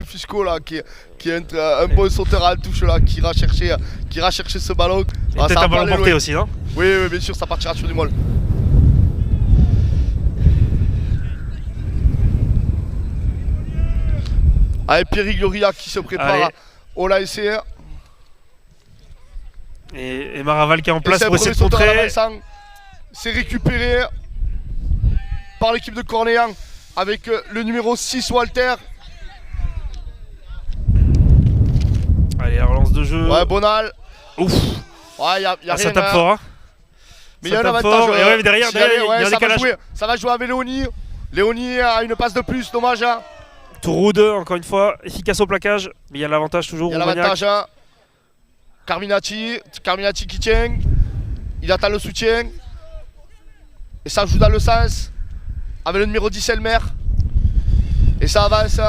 Fusco là, qui est un bon sauteur à la touche là, qui ira chercher ce ballon. Et peut-être un ballon porté aussi, non? Oui, bien sûr, ça partira sur du molle. Allez, Pierre Gloria qui se prépare au LASR. Et Maraval qui est en place pour essayer de contrer. C'est récupéré par l'équipe de Cornéan avec le numéro 6 Walter. Allez, la relance de jeu. Ouais, Bonal. Ouf. Ouais, y a rien. Ça tape fort. Hein. Mais il y a un avantage. Et ouais, mais derrière, il y a un décalage. Ça va jouer avec Léonie. Léonie a une passe de plus, dommage. Hein. Touroud, encore une fois, efficace au plaquage. Mais il y a l'avantage toujours. Il y a l'avantage. Hein. Carminati qui tient. Il attend le soutien. Et ça joue dans le sens. Avec le numéro 10 Elmer. Et ça avance.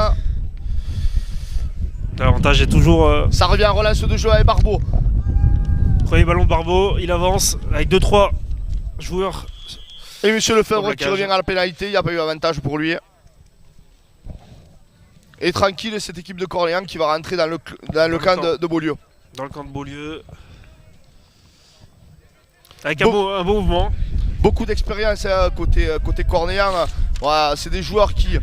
L'avantage est toujours. Ça revient en relance de jeu avec Barbeau. Premier ballon de Barbeau, il avance avec 2-3 joueurs. Et Monsieur Lefebvre qui revient à la pénalité, il n'y a pas eu avantage pour lui. Et tranquille, cette équipe de Corléans qui va rentrer dans le camp de Beaulieu. Dans le camp de Beaulieu. Avec un beau mouvement. Beaucoup d'expérience côté Cornéan. Voilà, c'est des joueurs qui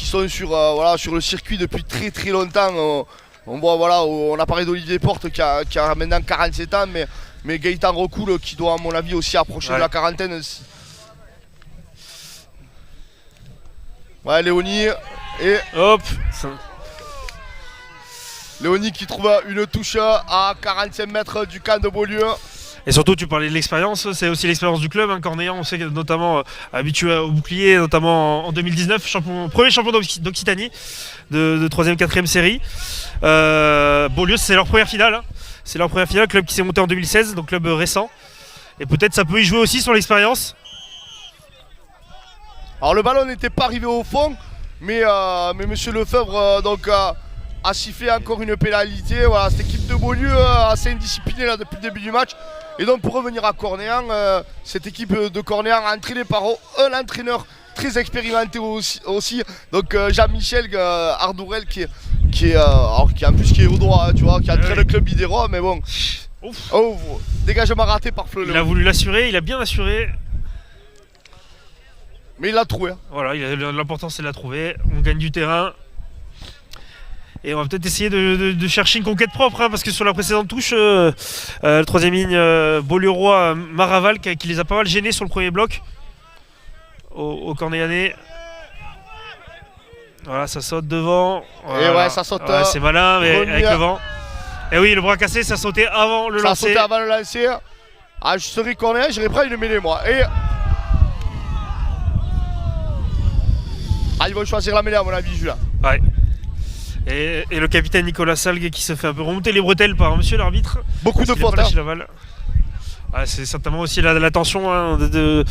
sont sur le circuit depuis très longtemps. On voit, voilà, on a parlé d'Olivier Porte qui a maintenant 47 ans, mais Gaëtan Recoul qui doit à mon avis aussi approcher de la quarantaine. Ouais, Léonie et hop. Léonie qui trouve une touche à 45 mètres du camp de Beaulieu. Et surtout, tu parlais de l'expérience, c'est aussi l'expérience du club. Hein. Cornéan, on sait notamment habitué au bouclier, notamment en 2019, premier champion d'Occitanie de 3e, 4e série. Beaulieu, c'est leur première finale. Hein. C'est leur première finale, club qui s'est monté en 2016, donc club récent. Et peut-être ça peut y jouer aussi sur l'expérience. Alors le ballon n'était pas arrivé au fond, mais Monsieur Lefebvre a sifflé encore une pénalité. Voilà, cette équipe de Beaulieu assez indisciplinée là, depuis le début du match. Et donc pour revenir à Cornéan, cette équipe de Cornéan entraînée par un entraîneur très expérimenté aussi. Donc Jean-Michel Ardourel qui est en plus qui est au droit, hein, tu vois, qui entraîne le club Idéro, mais bon. Ouf. Oh, dégagement raté par Fleu. Il a voulu l'assurer, il a bien assuré. Mais il l'a trouvé. Hein. Voilà, l'important c'est de la trouver. On gagne du terrain. Et on va peut-être essayer de chercher une conquête propre, hein, parce que sur la précédente touche, le troisième ligne Beaulieu-Roi, Maraval, qui les a pas mal gênés sur le premier bloc au Cornéanais. Voilà, ça saute devant. Voilà. Et ouais, ça saute. Ouais, c'est malin, mais avec le vent. Et oui, le bras cassé, ça sautait avant le lancer. Ça sautait avant le lancer. Ah, je serais Cornéen, j'irais prendre une mêlée, moi. Et ils vont choisir la mêlée, à mon avis, Julien. Ouais. Et le capitaine Nicolas Salgue qui se fait un peu remonter les bretelles par monsieur l'arbitre. Beaucoup de fautes. Ah, c'est certainement aussi la tension, hein, de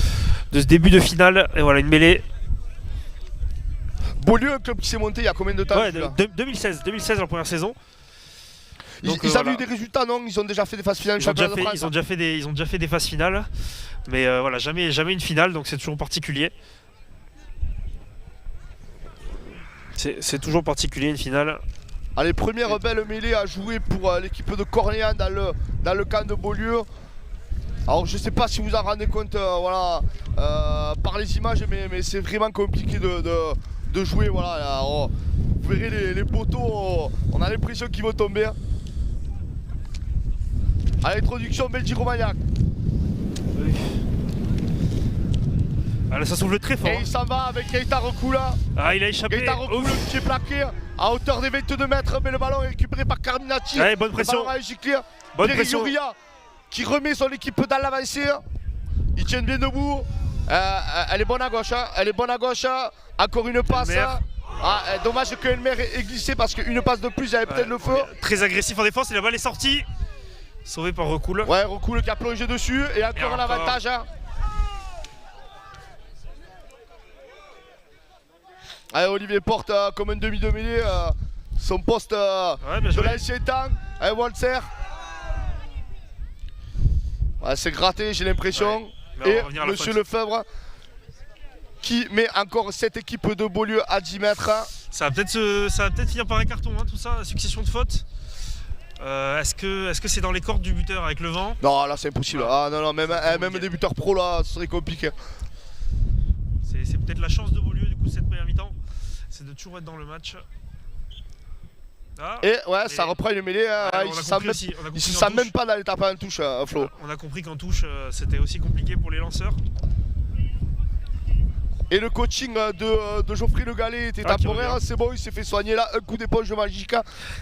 ce début de finale. Et voilà, une mêlée. Beaulieu, un club qui s'est monté il y a combien de temps? 2016 leur première saison. Donc, ils avaient eu des résultats, non? Ils ont déjà fait des phases finales. Ils ont déjà fait des phases finales. Mais voilà, jamais une finale, donc c'est toujours particulier. C'est toujours particulier une finale. Allez, première belle mêlée à jouer pour l'équipe de Cornéan dans le camp de Beaulieu. Alors je sais pas si vous en rendez compte par les images, mais c'est vraiment compliqué de jouer. Voilà. Alors, vous verrez les poteaux, on a l'impression qu'ils vont tomber. À l'introduction, Belgi-Romagnac. Oui. Ah là, ça souffle très fort. Et il s'en va avec Keita Recoula. Ah, il a échappé. Keita Recoula qui est plaqué à hauteur des 22 mètres, mais le ballon est récupéré par Carminati. Allez, bonne pression. Bonne pression. Qui remet son équipe dans l'avancée. Ils tiennent bien debout. Elle est bonne à gauche. Hein. Elle est bonne à gauche. Encore une passe. Dommage que Elmer ait glissé parce qu'une passe de plus, il y avait peut-être le feu. Très agressif en défense et la balle est sortie. Sauvé par Recoul. Ouais, Recoul qui a plongé dessus et encore un avantage. Hein. Allez, Olivier Porte comme un demi de mêlée son poste de l'ancien temps. Allez, Walter. Ouais, c'est gratté, j'ai l'impression. Ouais. Et Monsieur Lefebvre qui met encore cette équipe de Beaulieu à 10 mètres. Ça va peut-être finir par un carton, hein, tout ça, succession de fautes. Est-ce que c'est dans les cordes du buteur avec le vent? Non, là c'est impossible. Ah non, même des buteurs pro là, ce serait compliqué. C'est peut-être la chance de Beaulieu du coup cette première mi-temps, c'est de toujours être dans le match. Ah, et ouais, ça reprend une mêlée. Il se sent même pas d'aller taper en touche, Flo. On a compris qu'en touche, c'était aussi compliqué pour les lanceurs. Et le coaching de Geoffrey Le Gallais était temporaire, c'est bon, il s'est fait soigner là, un coup d'éponge magique.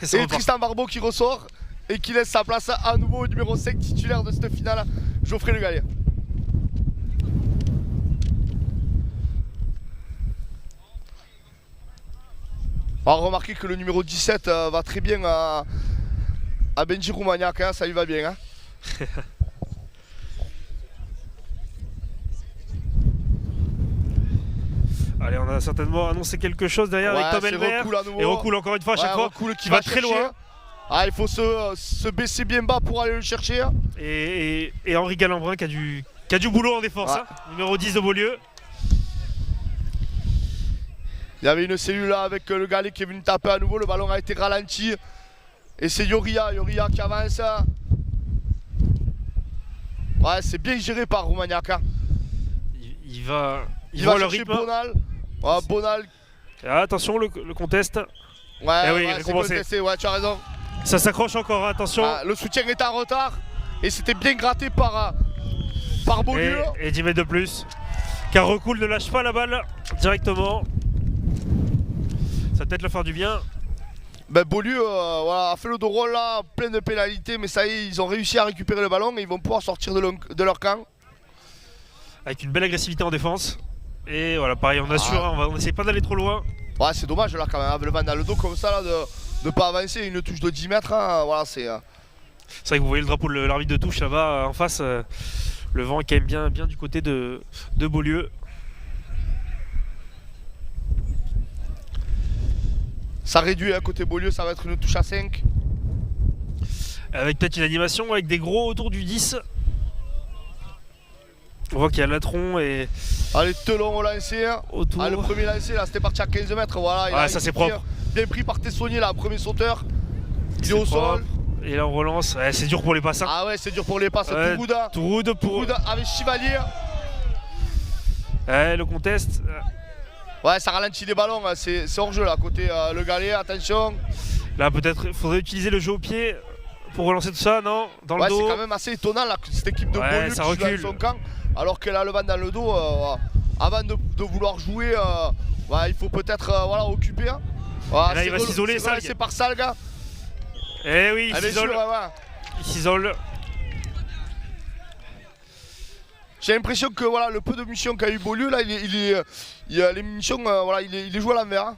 Et Tristan Barbeau qui ressort et qui laisse sa place à nouveau au numéro 5 titulaire de cette finale, Geoffrey Le Gallais. On va remarquer que le numéro 17 va très bien à Benji Roumaniac, hein, ça lui va bien. Hein. Allez, on a certainement annoncé quelque chose derrière avec Tom Elmer. Et Recoule encore une fois à chaque fois. Recoule qui va très loin. Ah, il faut se baisser bien bas pour aller le chercher. Et Henri Galambrin qui a du boulot en défense. Hein, numéro 10 de Beaulieu. Il y avait une cellule là avec le Gallais qui est venu taper à nouveau. Le ballon a été ralenti. Et c'est Yoria qui avance. Ouais, c'est bien géré par Roumaniac. Hein. Il va chercher Bonal. Ouais, Bonal. Ah, attention, le conteste. Ouais, c'est contesté, ouais, tu as raison. Ça s'accroche encore, attention. Le soutien est en retard. Et c'était bien gratté par Beaulieu. Et 10 mètres de plus. Car Recoule ne lâche pas la balle directement. Ça va peut-être leur faire du bien. Ben Beaulieu a fait le dos rôle là, plein de pénalités, mais ça y est, ils ont réussi à récupérer le ballon et ils vont pouvoir sortir de leur camp. Avec une belle agressivité en défense. Et voilà, pareil, on assure, on essaye pas d'aller trop loin. Ouais, c'est dommage là quand même, avec le vent dans le dos comme ça, là, de pas avancer, une touche de 10 mètres, hein, voilà, c'est... C'est vrai que vous voyez le drapeau de l'arbitre de touche là-bas en face, le vent est quand même bien du côté de Beaulieu. Ça réduit à côté Beaulieu, ça va être une touche à 5. Avec peut-être une animation avec des gros autour du 10. On voit qu'il y a Latron et... Allez, Telon au lancer. Autour. Le premier lancer là, c'était parti à 15 mètres, voilà. Ça c'est propre. Bien pris par Tessonnier là, premier sauteur. Il est au sol. Et là on relance, c'est dur pour les passes. Hein. Ah ouais, c'est dur pour les passes. Touroud avec Chivalier. Le conteste. Ouais, ça ralentit les ballons, c'est hors jeu là, côté le Gallais, attention. Là peut-être il faudrait utiliser le jeu au pied pour relancer tout ça, non? Dans le dos. C'est quand même assez étonnant là, cette équipe de Beaulieu qui joue dans son camp, alors qu'elle a le vent dans le dos. Avant de vouloir jouer, il faut peut-être occuper. Hein. Là il va s'isoler, Salg. C'est par Salg. Eh oui, il s'isole. Il s'isole. J'ai l'impression que le peu de munitions qu'a eu Beaulieu là, les munitions, il est joué à l'envers. Hein.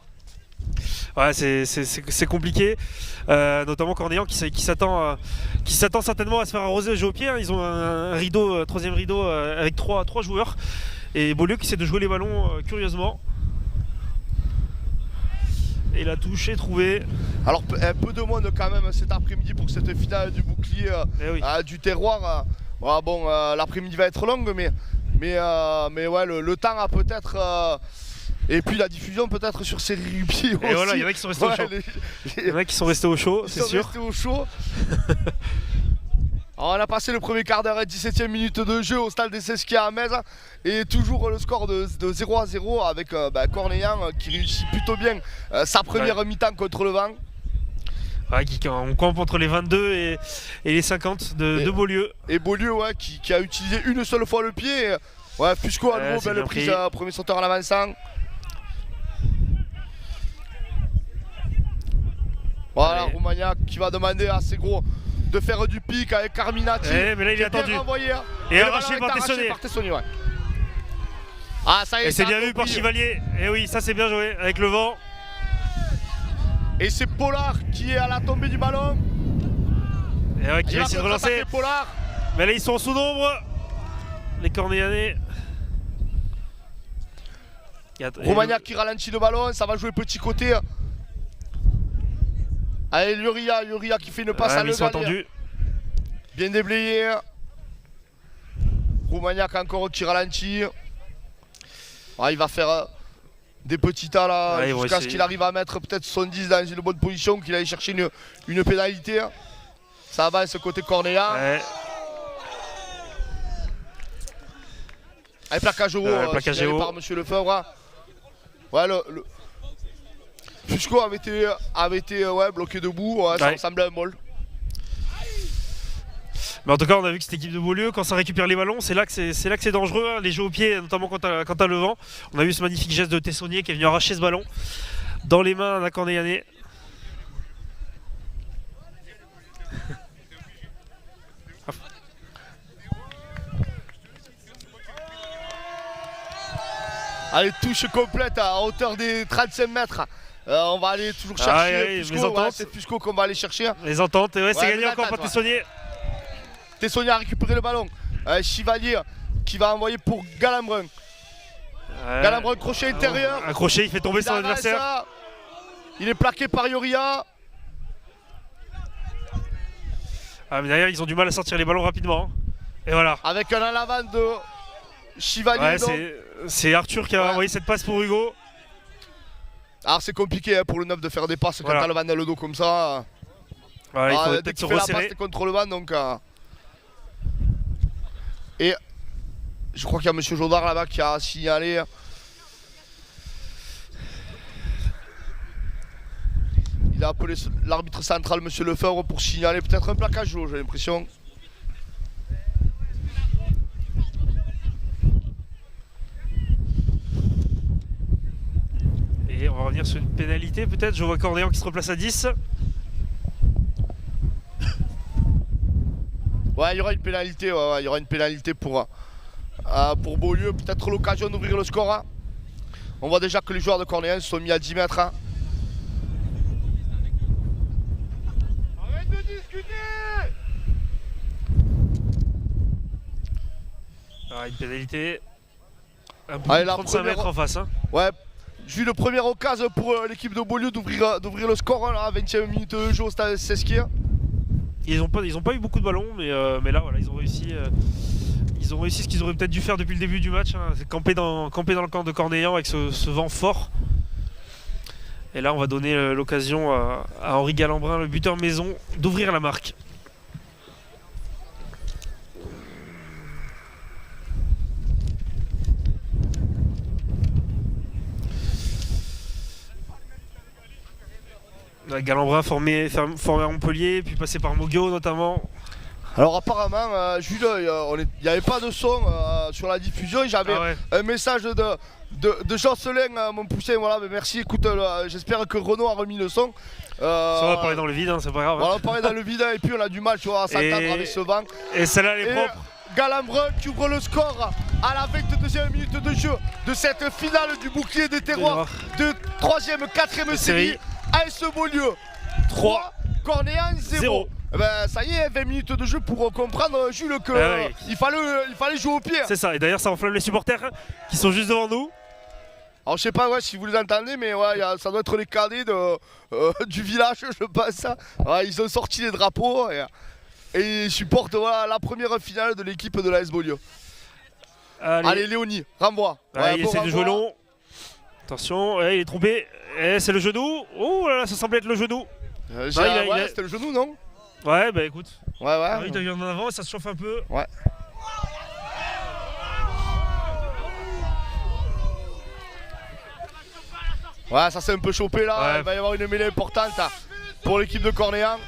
Ouais, c'est compliqué, notamment Cornéan qui s'attend certainement à se faire arroser le jeu au pied. Hein. Ils ont un rideau, troisième rideau avec trois joueurs. Et Beaulieu qui essaie de jouer les ballons curieusement. Et la touche est trouvée. Alors un peu de monde quand même cet après-midi pour cette finale du bouclier du terroir. L'après-midi va être longue, mais ouais, le temps a peut-être... et puis la diffusion peut-être sur Série Rugby aussi. Et voilà, il y en a qui sont restés au chaud. Il y en a qui sont restés au chaud, c'est sûr. Restés au chaud. Alors, on a passé le premier quart d'heure et 17e minute de jeu au stade des Sesquias à Metz. Et toujours le score de 0-0 avec Cornéan qui réussit plutôt bien sa première mi-temps contre le vent. Ouais, on campe entre les 22 et les 50 de Beaulieu. Et Beaulieu qui a utilisé une seule fois le pied. Ouais, Fusco à nouveau, belle prise, premier sauteur en avançant. Voilà, Roumaniac qui va demander à ses gros de faire du pic avec Carminati. Mais là il est attendu. Et arraché par Tessonnier. Ah, ça y est, et c'est bien vu par Chivalier. Et oui, ça c'est bien joué avec le vent. Et c'est Pollard qui est à la tombée du ballon. Et qui va essayer de relancer. Mais là ils sont sous d'ombre. Les Cornéanais. Roumaniac qui ralentit le ballon, ça va jouer petit côté. Allez, Yoria qui fait une passe à Le Gallais. Bien déblayé. Roumaniac encore qui ralentit. Il va faire des petits tas là, Ouais, jusqu'à ce qu'il arrive à mettre peut-être 70 dans une bonne position, qu'il aille chercher une pénalité. Ça va, ce côté cornéa. Ouais. Allez, plaquage haut, plaquage haut par Monsieur Lefebvre. Ouais, Fusco avait été ouais, bloqué debout, ouais, ça ressemblait à un mol. Mais en tout cas, on a vu que cette équipe de Beaulieu, quand ça récupère les ballons, c'est là que c'est dangereux, hein, les jeux au pied, notamment quand t'as le vent. On a vu ce magnifique geste de Tessonnier qui est venu arracher ce ballon dans les mains d'un Cornéanais. Allez, touche complète à hauteur des 35 mètres. On va aller toujours chercher Fusco, ouais, c'est Fusco qu'on va aller chercher. Les ententes, ouais, c'est gagné encore par ouais. Tessonnier. Tessonnier a récupéré le ballon. Chevalier qui va envoyer pour Galambrun. Galambrun, crochet intérieur. Un crochet, il fait tomber son adversaire. Il est plaqué par Yoria. Ah, mais derrière, ils ont du mal à sortir les ballons rapidement. Et voilà. Avec un en avant de Chevalier. Ouais, c'est Arthur qui a envoyé cette passe pour Hugo. Alors c'est compliqué hein, pour le neuf de faire des passes quand t'as le vent dans le dos comme ça. Voilà, il faut dès peut-être se qu'il fait la resserrer. passe, t'es contre le vent donc. Et je crois qu'il y a Monsieur Jodard là-bas qui a signalé. Il a appelé l'arbitre central Monsieur Lefebvre pour signaler peut-être un plaquage haut, j'ai l'impression. Et on va revenir sur une pénalité peut-être. Je vois Cornéan qui se replace à 10. Ouais, il y aura une pénalité, il y aura une pénalité pour Beaulieu. Peut-être l'occasion d'ouvrir le score. Hein. On voit déjà que les joueurs de Cornéan se sont mis à 10 mètres. Hein. Arrête de discuter. Une pénalité. Un peu Allez, de 35 mètres en face. Hein. Ouais. J'ai eu le premier occasion pour l'équipe de Beaulieu d'ouvrir le score hein, à 20e minute de jeu au stade Sesquier. Ils ont pas eu beaucoup de ballons, mais là voilà, ils ont réussi ce qu'ils auraient peut-être dû faire depuis le début du match, hein, c'est camper dans le camp de Cornéan avec ce vent fort. Et là on va donner l'occasion à Henri Galambrin, le buteur maison, d'ouvrir la marque. Galambrin formé à Montpellier, puis passé par Moguio notamment. Alors apparemment, Jules, il n'y avait pas de son sur la diffusion. J'avais un message de Jocelyn, mon poussin. Voilà, mais merci, écoute, j'espère que Renaud a remis le son. Ça va parler dans le vide, hein, c'est pas grave. On va parler dans le vide et puis on a du mal tu vois, à s'entendre avec ce vent. Et celle-là elle est propre. Galambrin qui ouvre le score à la 22e minute de jeu de cette finale du bouclier des terroirs de 3e, 4e série. AS Beaulieu 3, Cornéan 0. Ben, ça y est, 20 minutes de jeu pour comprendre, Jules, qu'il fallait jouer au pied. C'est ça, et d'ailleurs ça enflamme les supporters qui sont juste devant nous. Alors je sais pas si vous les entendez, mais ouais, ça doit être les cadets du village, je pense. Ouais, ils ont sorti les drapeaux et ils supportent la première finale de l'équipe de l'AS Beaulieu. Allez Léonie, renvoie. Il essaie de jouer long. Attention, il est trompé. C'est le genou. Oh là là, ça semblait être le genou. C'était le genou, non? Ouais, bah écoute. Ouais. Il doit en avant, ça se chauffe un peu. Ouais. Ouais, ça s'est un peu chopé là. Ouais. Il va y avoir une mêlée importante pour l'équipe de Cornéan.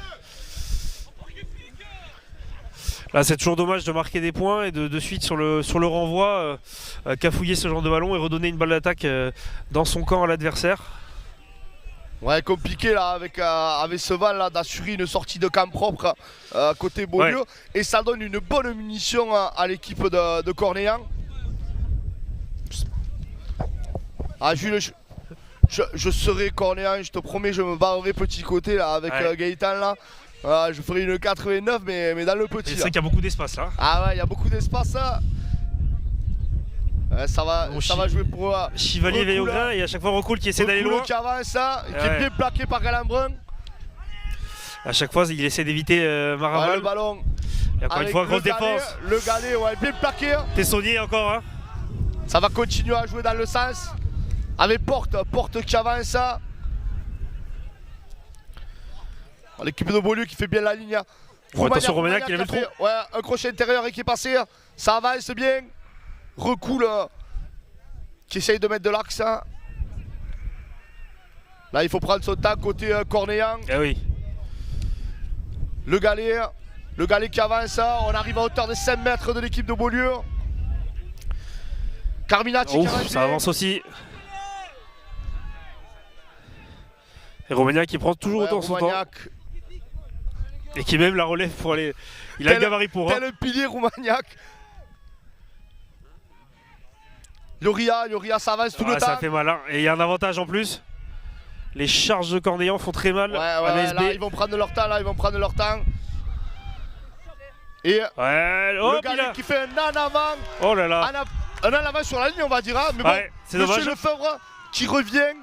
Là, c'est toujours dommage de marquer des points et de suite sur le renvoi, cafouiller ce genre de ballon et redonner une balle d'attaque dans son camp à l'adversaire. Ouais, compliqué là avec ce vent là d'assurer une sortie de camp propre côté Beaulieu. Ouais. Et ça donne une bonne munition à l'équipe de Cornéan. Ah Jules, je serai Cornéan, je te promets, je me barrerai petit côté là avec Gaëtan là. Je ferai une 89 mais dans le petit. C'est vrai qu'il y a beaucoup d'espace là. Ah ouais, il y a beaucoup d'espace là. Ça va jouer pour Chevalier veille au grain et à chaque fois Recoul qui essaie d'aller loin. Qui avance qui est bien plaqué par Galambrin. À chaque fois il essaie d'éviter Maraval. Le ballon. Et encore une fois grosse défense. Le galet bien plaqué. Tessonnier encore hein. Ça va continuer à jouer dans le sens. Avec Porte qui avance. L'équipe de Beaulieu qui fait bien la ligne. Attention, Romagnac qui l'a vu trop. Ouais, un crochet intérieur et qui est passé. Ça avance bien. Recoule. Qui essaye de mettre de l'axe. Là, il faut prendre son temps côté Cornéan. Eh oui. Le galet qui avance. On arrive à hauteur de 5 mètres de l'équipe de Beaulieu. Carminati qui avance. Ça avance aussi. Et Romagnac qui prend toujours autant son temps. Et qui même la relève pour aller. Il a le gabarit pour. Tel un pilier Romagnac. Yoria s'avance tout le temps. Ça fait mal, hein. Et il y a un avantage en plus. Les charges de Cornéan font très mal à l'ASB. Là, ils vont prendre leur temps. Et le gars qui fait un en avant. Oh là là. Un en avant sur la ligne, on va dire. Hein. Mais bon, c'est dommage. Monsieur Lefebvre qui revient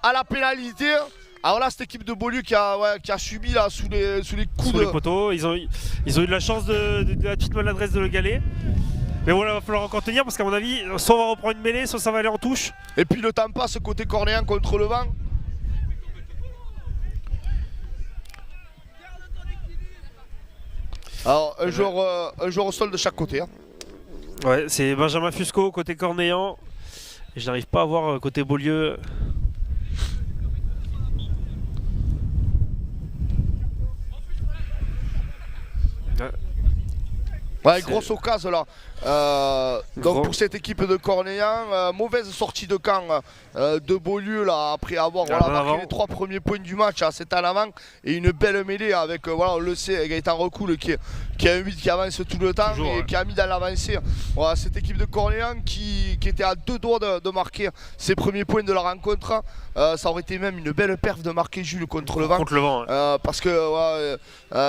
à la pénalité. Alors là, cette équipe de Beaulieu qui a subi là, sous les coups les poteaux. Ils ont eu de la chance de la petite maladresse de Le Galet. Mais voilà, il va falloir encore tenir parce qu'à mon avis, soit on va reprendre une mêlée, soit ça va aller en touche. Et puis le temps passe côté Cornéan contre le vent. Alors un joueur au sol de chaque côté. Hein. Ouais, c'est Benjamin Fusco côté Cornéan. Et je n'arrive pas à voir côté Beaulieu. Ouais, grosse occasion là. Donc pour cette équipe de Cornéan, mauvaise sortie de camp de Beaulieu là, après avoir marqué les 3 premiers points du match, c'est en avant et une belle mêlée avec on le sait, Gaëtan Recoul qui a un 8 qui avance tout le temps et qui a mis dans l'avancée cette équipe de Cornéan qui était à 2 doigts de marquer ses premiers points de la rencontre. Ça aurait été même une belle perf de marquer Jules contre le vent. Parce que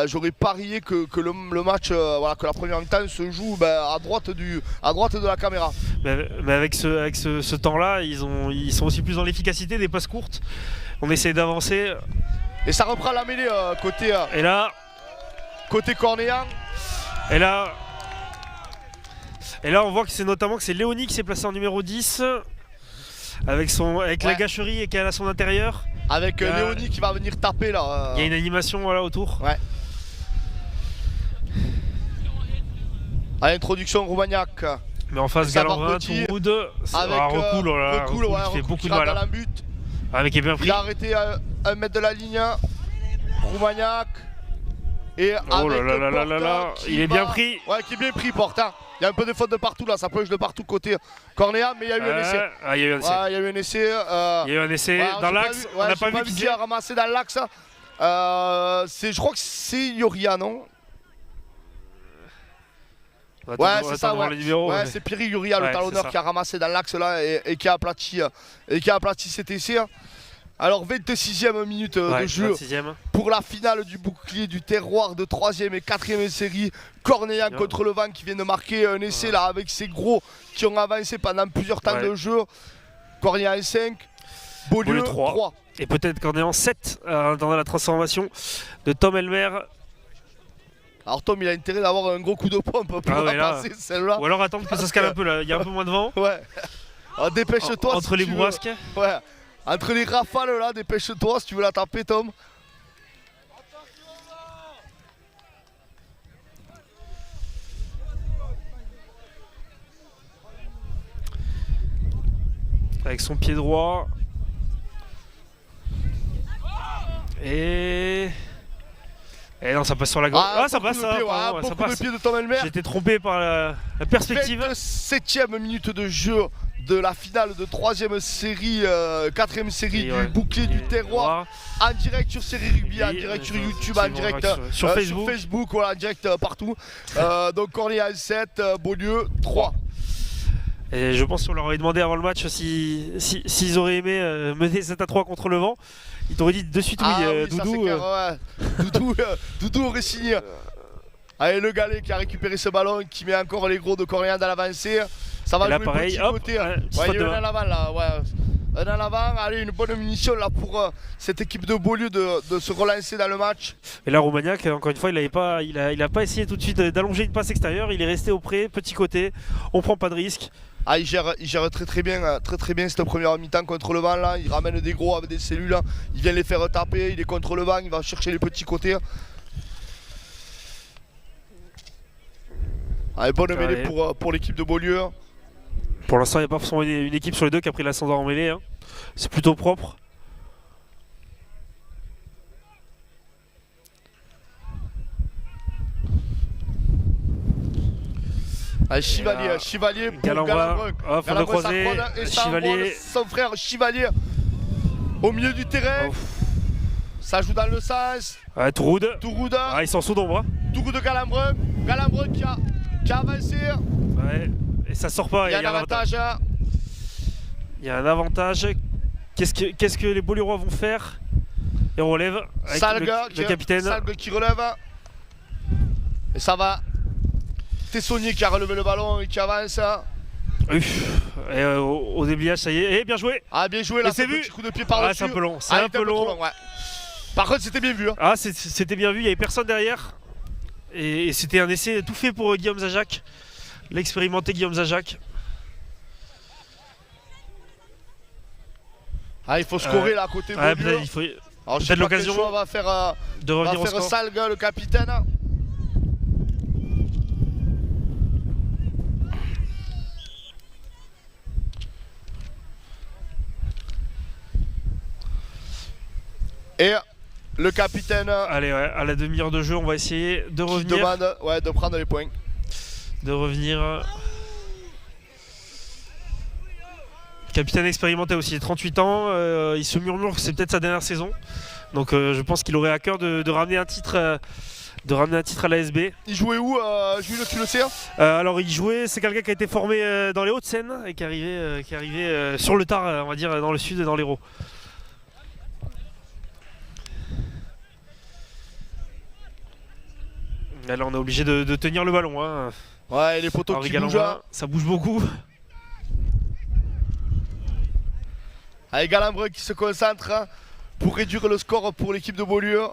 j'aurais parié que le match, que la première mi-temps se joue à droite de la caméra. Mais avec ce temps-là, ils sont aussi plus dans l'efficacité des passes courtes. On essaie d'avancer. Et ça reprend la mêlée côté Cornéan. Et là, on voit que c'est Léonie qui s'est placé en numéro 10 avec la gâcherie et qui est à son intérieur. Avec Léonie qui va venir taper là. Il y a une animation autour. Ouais. À l'introduction Romagnac. Mais en face Galambrin, Touroud, Recoul qui fait beaucoup de mal. Avec est bien pris. Il a arrêté à 1 mètre de la ligne. Romagnac. Et il est bien pris. Ouais, qui est bien pris, Porte. Il y a un peu de faute de partout là, ça plonge de partout côté Cornéa, mais il y a eu un essai. Il y a eu un essai. Dans l'axe. On n'a pas vu qui a ramassé dans l'axe. Je crois que c'est Yoria, non? Ouais, c'est ça, ouais. C'est Pierre Yoria, le talonneur qui a ramassé dans l'axe là et qui a aplati cet essai. Alors 26e minute de jeu 26e. Pour la finale du bouclier du terroir de 3e et 4e série. Cornéan contre le vent qui vient de marquer un essai là avec ces gros qui ont avancé pendant plusieurs temps de jeu. Cornéan 5, Beaulieu 3. Et peut-être Cornéan 7 dans la transformation de Tom Elmer. Alors Tom il a intérêt d'avoir un gros coup de pompe pour passer celle-là. Ou alors attendre que ça se calme un peu là, il y a un peu moins de vent. Ouais. Alors, dépêche-toi. Entre les bourrasques. Ouais. Entre les rafales là, dépêche-toi si tu veux la taper Tom. Avec son pied droit. Et non, ça passe sur la gauche. Ça passe, ça. Ça passe. De pied de Tom Elmer. J'étais trompé par la perspective. 27e minute de jeu de la finale de 3e série, 4e série du bouclier du terroir. En direct sur Série Rugby, en direct sur YouTube, en direct sur Facebook, en direct partout. Donc Cornéa 7, Beaulieu 3. Et je pense qu'on leur aurait demandé avant le match s'ils auraient aimé mener 7-3 contre le vent. Ils t'auraient dit de suite oui, Doudou. Doudou aurait signé. Allez, le Galet qui a récupéré ce ballon, qui met encore les gros de Cornéa dans l'avancée. Ça va jouer pareil, petit côté. Il y a eu un en avant là. Un en avant, allez, une bonne munition là pour cette équipe de Beaulieu de se relancer dans le match. Et là, Romagnac, encore une fois, il a pas essayé tout de suite d'allonger une passe extérieure. Il est resté auprès, petit côté. On prend pas de risque. Ah, il gère très bien cette première mi-temps contre le vent là. Il ramène des gros avec des cellules. Il vient les faire taper. Il est contre le vent. Il va chercher les petits côtés. Allez, bonne mêlée pour l'équipe de Beaulieu. Pour l'instant, il n'y a pas forcément une équipe sur les deux qui a pris l'ascendant en mêlée. Hein. C'est plutôt propre. Allez, Chivalier pour Galambrun. Oh, faut de croiser. Et Chivalier. Son frère Chivalier au milieu du terrain. Oh. Ça joue dans le sens. Ouais, Touroud. Ah, ils sont sous d'ombre. Touroud Galambrun. Galambrun qui a avancé. Ouais. Et ça sort pas. Il y a un avantage. Il y a un avantage. Qu'est-ce que les Beaulieurois vont faire? Et on relève avec le capitaine. Salgue qui relève. Et ça va. Tessonnier qui a relevé le ballon et qui avance. Et au débliage, ça y est. Et bien joué. Ah, bien joué là, c'est vu. Petit coup de pied par-dessus. C'est un peu long. C'est un peu long. Ouais. Par contre, c'était bien vu. Hein. Ah, c'était bien vu. Il n'y avait personne derrière. Et c'était un essai tout fait pour Guillaume Zajac. L'expérimenté Guillaume Zajac. Ah, il faut scorer là à côté de Beaulieu. Il faut peut-être l'occasion va faire de revenir au score. Salgue, le capitaine. Et le capitaine. Allez, ouais, à la demi-heure de jeu, on va essayer de revenir. Demande de prendre les points. De revenir. Capitaine expérimenté aussi, 38 ans. Il se murmure que c'est peut-être sa dernière saison. Donc je pense qu'il aurait à cœur de ramener un titre. À l'ASB. Il jouait où, Jules, tu le sais? Alors il jouait, c'est quelqu'un qui a été formé dans les Hauts-de-Seine et qui est arrivé sur le tard, on va dire, dans le sud et dans l'Hérault. Là on est obligé de tenir le ballon. Hein. Ouais, les poteaux qui bougent. Ça bouge beaucoup. Allez, Galambrun qui se concentre pour réduire le score pour l'équipe de Beaulieu.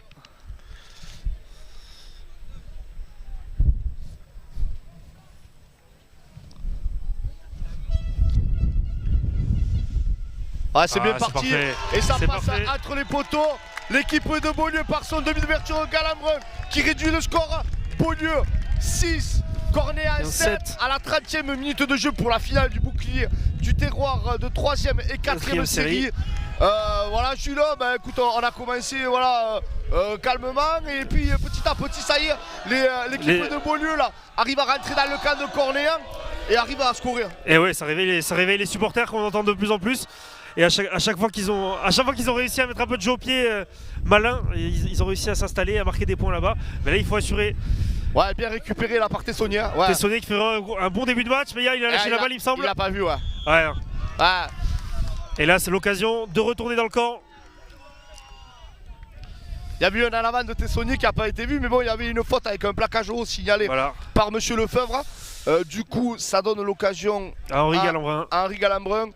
Ah, c'est bien parti. Et ça passe entre les poteaux. L'équipe de Beaulieu par son demi-ouverture, Galambrun qui réduit le score. Beaulieu 6, Cornéa 7 à la 30e minute de jeu pour la finale du bouclier du terroir de 3e et 4e série. Voilà, Jules, écoute, on a commencé calmement et puis petit à petit, ça y est, l'équipe de Beaulieu là, arrive à rentrer dans le camp de Cornéa et arrive à scorer. Et ouais, ça réveille les supporters qu'on entend de plus en plus. Et à chaque fois qu'ils ont réussi à mettre un peu de jeu au pied malin, ils ont réussi à s'installer, à marquer des points là-bas. Mais là, il faut assurer. Ouais, bien récupéré là par Tessonnier. Ouais. Tessonnier qui ferait un bon début de match, mais il a lâché la balle, il me semble. Il l'a pas vu, ouais. Ouais. Et là, c'est l'occasion de retourner dans le camp. Il y a eu un en avant de Tessonnier qui n'a pas été vu, mais bon, il y avait une faute avec un plaquage haut signalé par Monsieur Lefebvre. Du coup, ça donne l'occasion à Henri Galambrun. Henri Galambrun,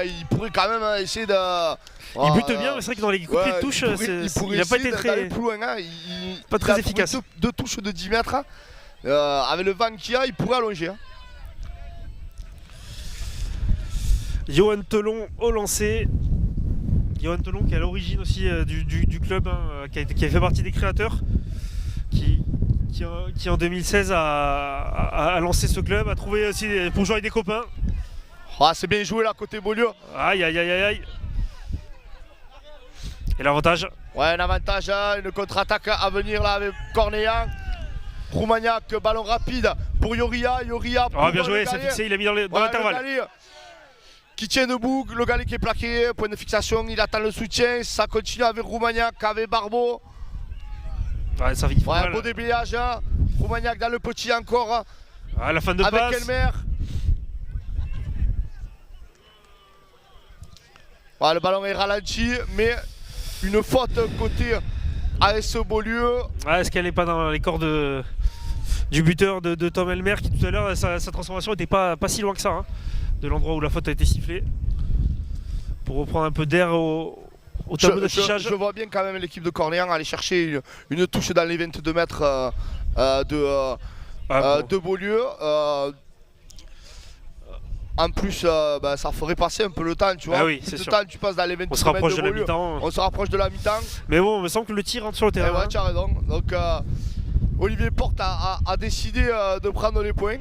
il pourrait quand même essayer de. Il bute bien, mais c'est vrai que dans les coups de touche, il n'a pas été très. Plus loin, hein. Pas très efficace. Deux touches de 10 mètres. Avec le vent qu'il y a, il pourrait allonger. Hein. Johan Telon au lancer. Johan Telon qui est à l'origine aussi du club, hein, qui a fait partie des créateurs, qui en 2016 a lancé ce club, a trouvé aussi pour jouer avec des copains. Ah, c'est bien joué là côté Beaulieu. Aïe aïe aïe aïe. Et l'avantage? Ouais, un avantage, une contre-attaque à venir là avec Cornéa. Roumagnac, ballon rapide pour Yoria. Oh, bien joué, c'est fixé, il a mis dans l'intervalle. Qui tient debout, le Galais qui est plaqué, point de fixation, il attend le soutien, ça continue avec Roumagnac, avec Barbeau. Ouais, ça beau déblayage, hein. Roumagnac dans le petit encore. À la fin de avec passe. Elmer. Le ballon est ralenti, mais une faute côté AS Beaulieu. Est-ce qu'elle n'est pas dans les corps du buteur de Tom Elmer qui tout à l'heure, sa transformation n'était pas si loin que ça, hein, de l'endroit où la faute a été sifflée. Pour reprendre un peu d'air au tableau d'affichage. Je vois bien quand même l'équipe de Cornéan aller chercher une touche dans les 22 mètres de Beaulieu. En plus, bah, ça ferait passer un peu le temps, tu vois. Ah oui, Plus c'est de sûr. temps, tu passes dans les 20 On se rapproche de la Beaulieu. mi-temps. On se rapproche de la mi-temps. Mais bon, il me semble que le tir rentre sur le Et terrain. ouais, tu as raison. Donc, Olivier Porte a décidé de prendre les points.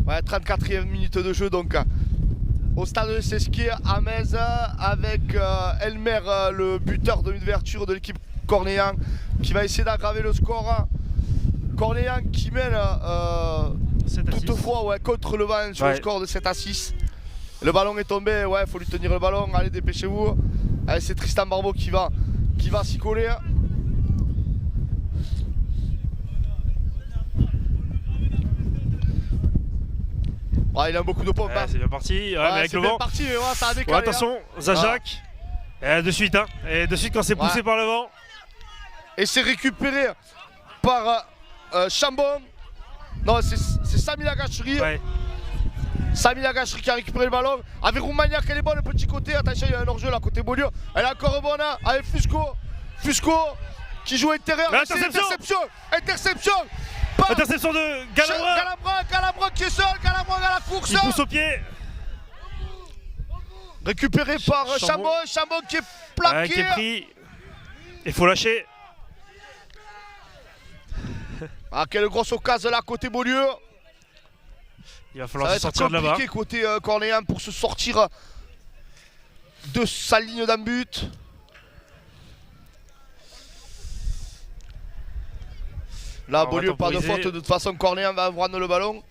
Ouais, 34e minute de jeu donc au stade de Sesquier à Metz avec Elmer, le buteur de l'ouverture de l'équipe Cornéan qui va essayer d'aggraver le score. Cornéan qui mène 7 à 6. toutefois ouais, contre le vent sur le score de 7 à 6. Le ballon est tombé, ouais, faut lui tenir le ballon, allez dépêchez-vous. Allez, c'est Tristan Barbeau qui va s'y coller. Ouais, il a beaucoup de pompes. Ouais, c'est bien parti. Ouais, mais avec le vent. Parti, mais ouais, ça a décalé. Ouais, attention, Zajac. Et de suite, hein. Et de suite quand c'est poussé par le vent. Et c'est récupéré par Chambon. Non, c'est Sami Lagacherie. Ouais. Sami Lagacherie qui a récupéré le ballon. Avec Roumania qui est bonne, le petit côté. Attention, il y a un hors-jeu là, côté Beaulieu. Elle est encore bonne. Hein. Avec Fusco. Fusco qui joue intérieur. Interception. Interception. Interception de Galabra. Galabra qui est seul. Galabra à la course. Il pousse au pied. Récupéré par Chambon. Chambon qui est plaqué. Ouais, qui est pris. Il faut lâcher. Ah, quelle grosse occasion là, côté Beaulieu. Il va falloir se sortir de là-bas. Ça va être compliqué côté Cornéan pour se sortir de sa ligne d'un but. Là, Beaulieu, pas de faute. De toute façon, Cornéan va prendre le ballon.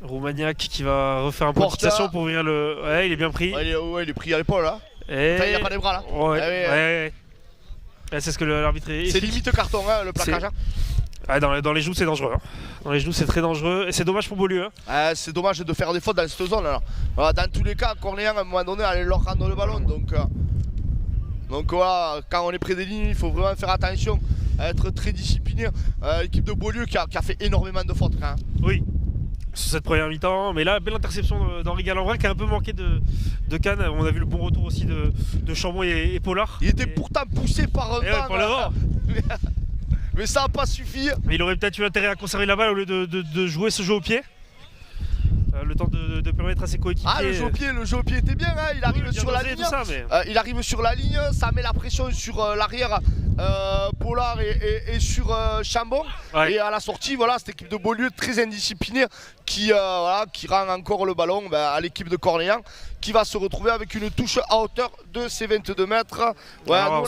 Roumaniac qui va refaire un point de fixation pour ouvrir le. Ouais, il est bien pris. Ouais, il est pris à l'épaule là. Et... Il n'y a pas les bras là. Ouais. C'est ce que l'arbitre est. C'est limite carton, hein, le plaquage. Hein. Ah, dans les genoux, c'est dangereux. Hein. Dans les genoux, c'est très dangereux. Et c'est dommage pour Beaulieu. Hein. C'est dommage de faire des fautes dans cette zone là. Voilà, dans tous les cas, Cornéan, à un moment donné, allait leur rendre le ballon. Donc voilà, quand on est près des lignes, il faut vraiment faire attention à être très discipliné. L'équipe de Beaulieu qui a fait énormément de fautes. Hein. Oui. Sur cette première mi-temps, mais là, belle interception d'Henri Galambrin qui a un peu manqué de Cannes. On a vu le bon retour aussi de Chambon et Pollard. Il était pourtant poussé par un vent. Par le vent. Mais ça n'a pas suffi. Mais il aurait peut-être eu intérêt à conserver la balle au lieu de jouer ce jeu au pied. Le temps de permettre à ses coéquipiers. Ah, le jeu au pied était bien, hein. Il arrive sur la ligne. Il arrive sur la ligne, ça met la pression sur l'arrière Pollard et sur Chambon. Ouais. Et à la sortie, voilà, cette équipe de Beaulieu très indisciplinée qui rend encore le ballon à l'équipe de Cornéan qui va se retrouver avec une touche à hauteur de ses 22 mètres. Ouais, alors,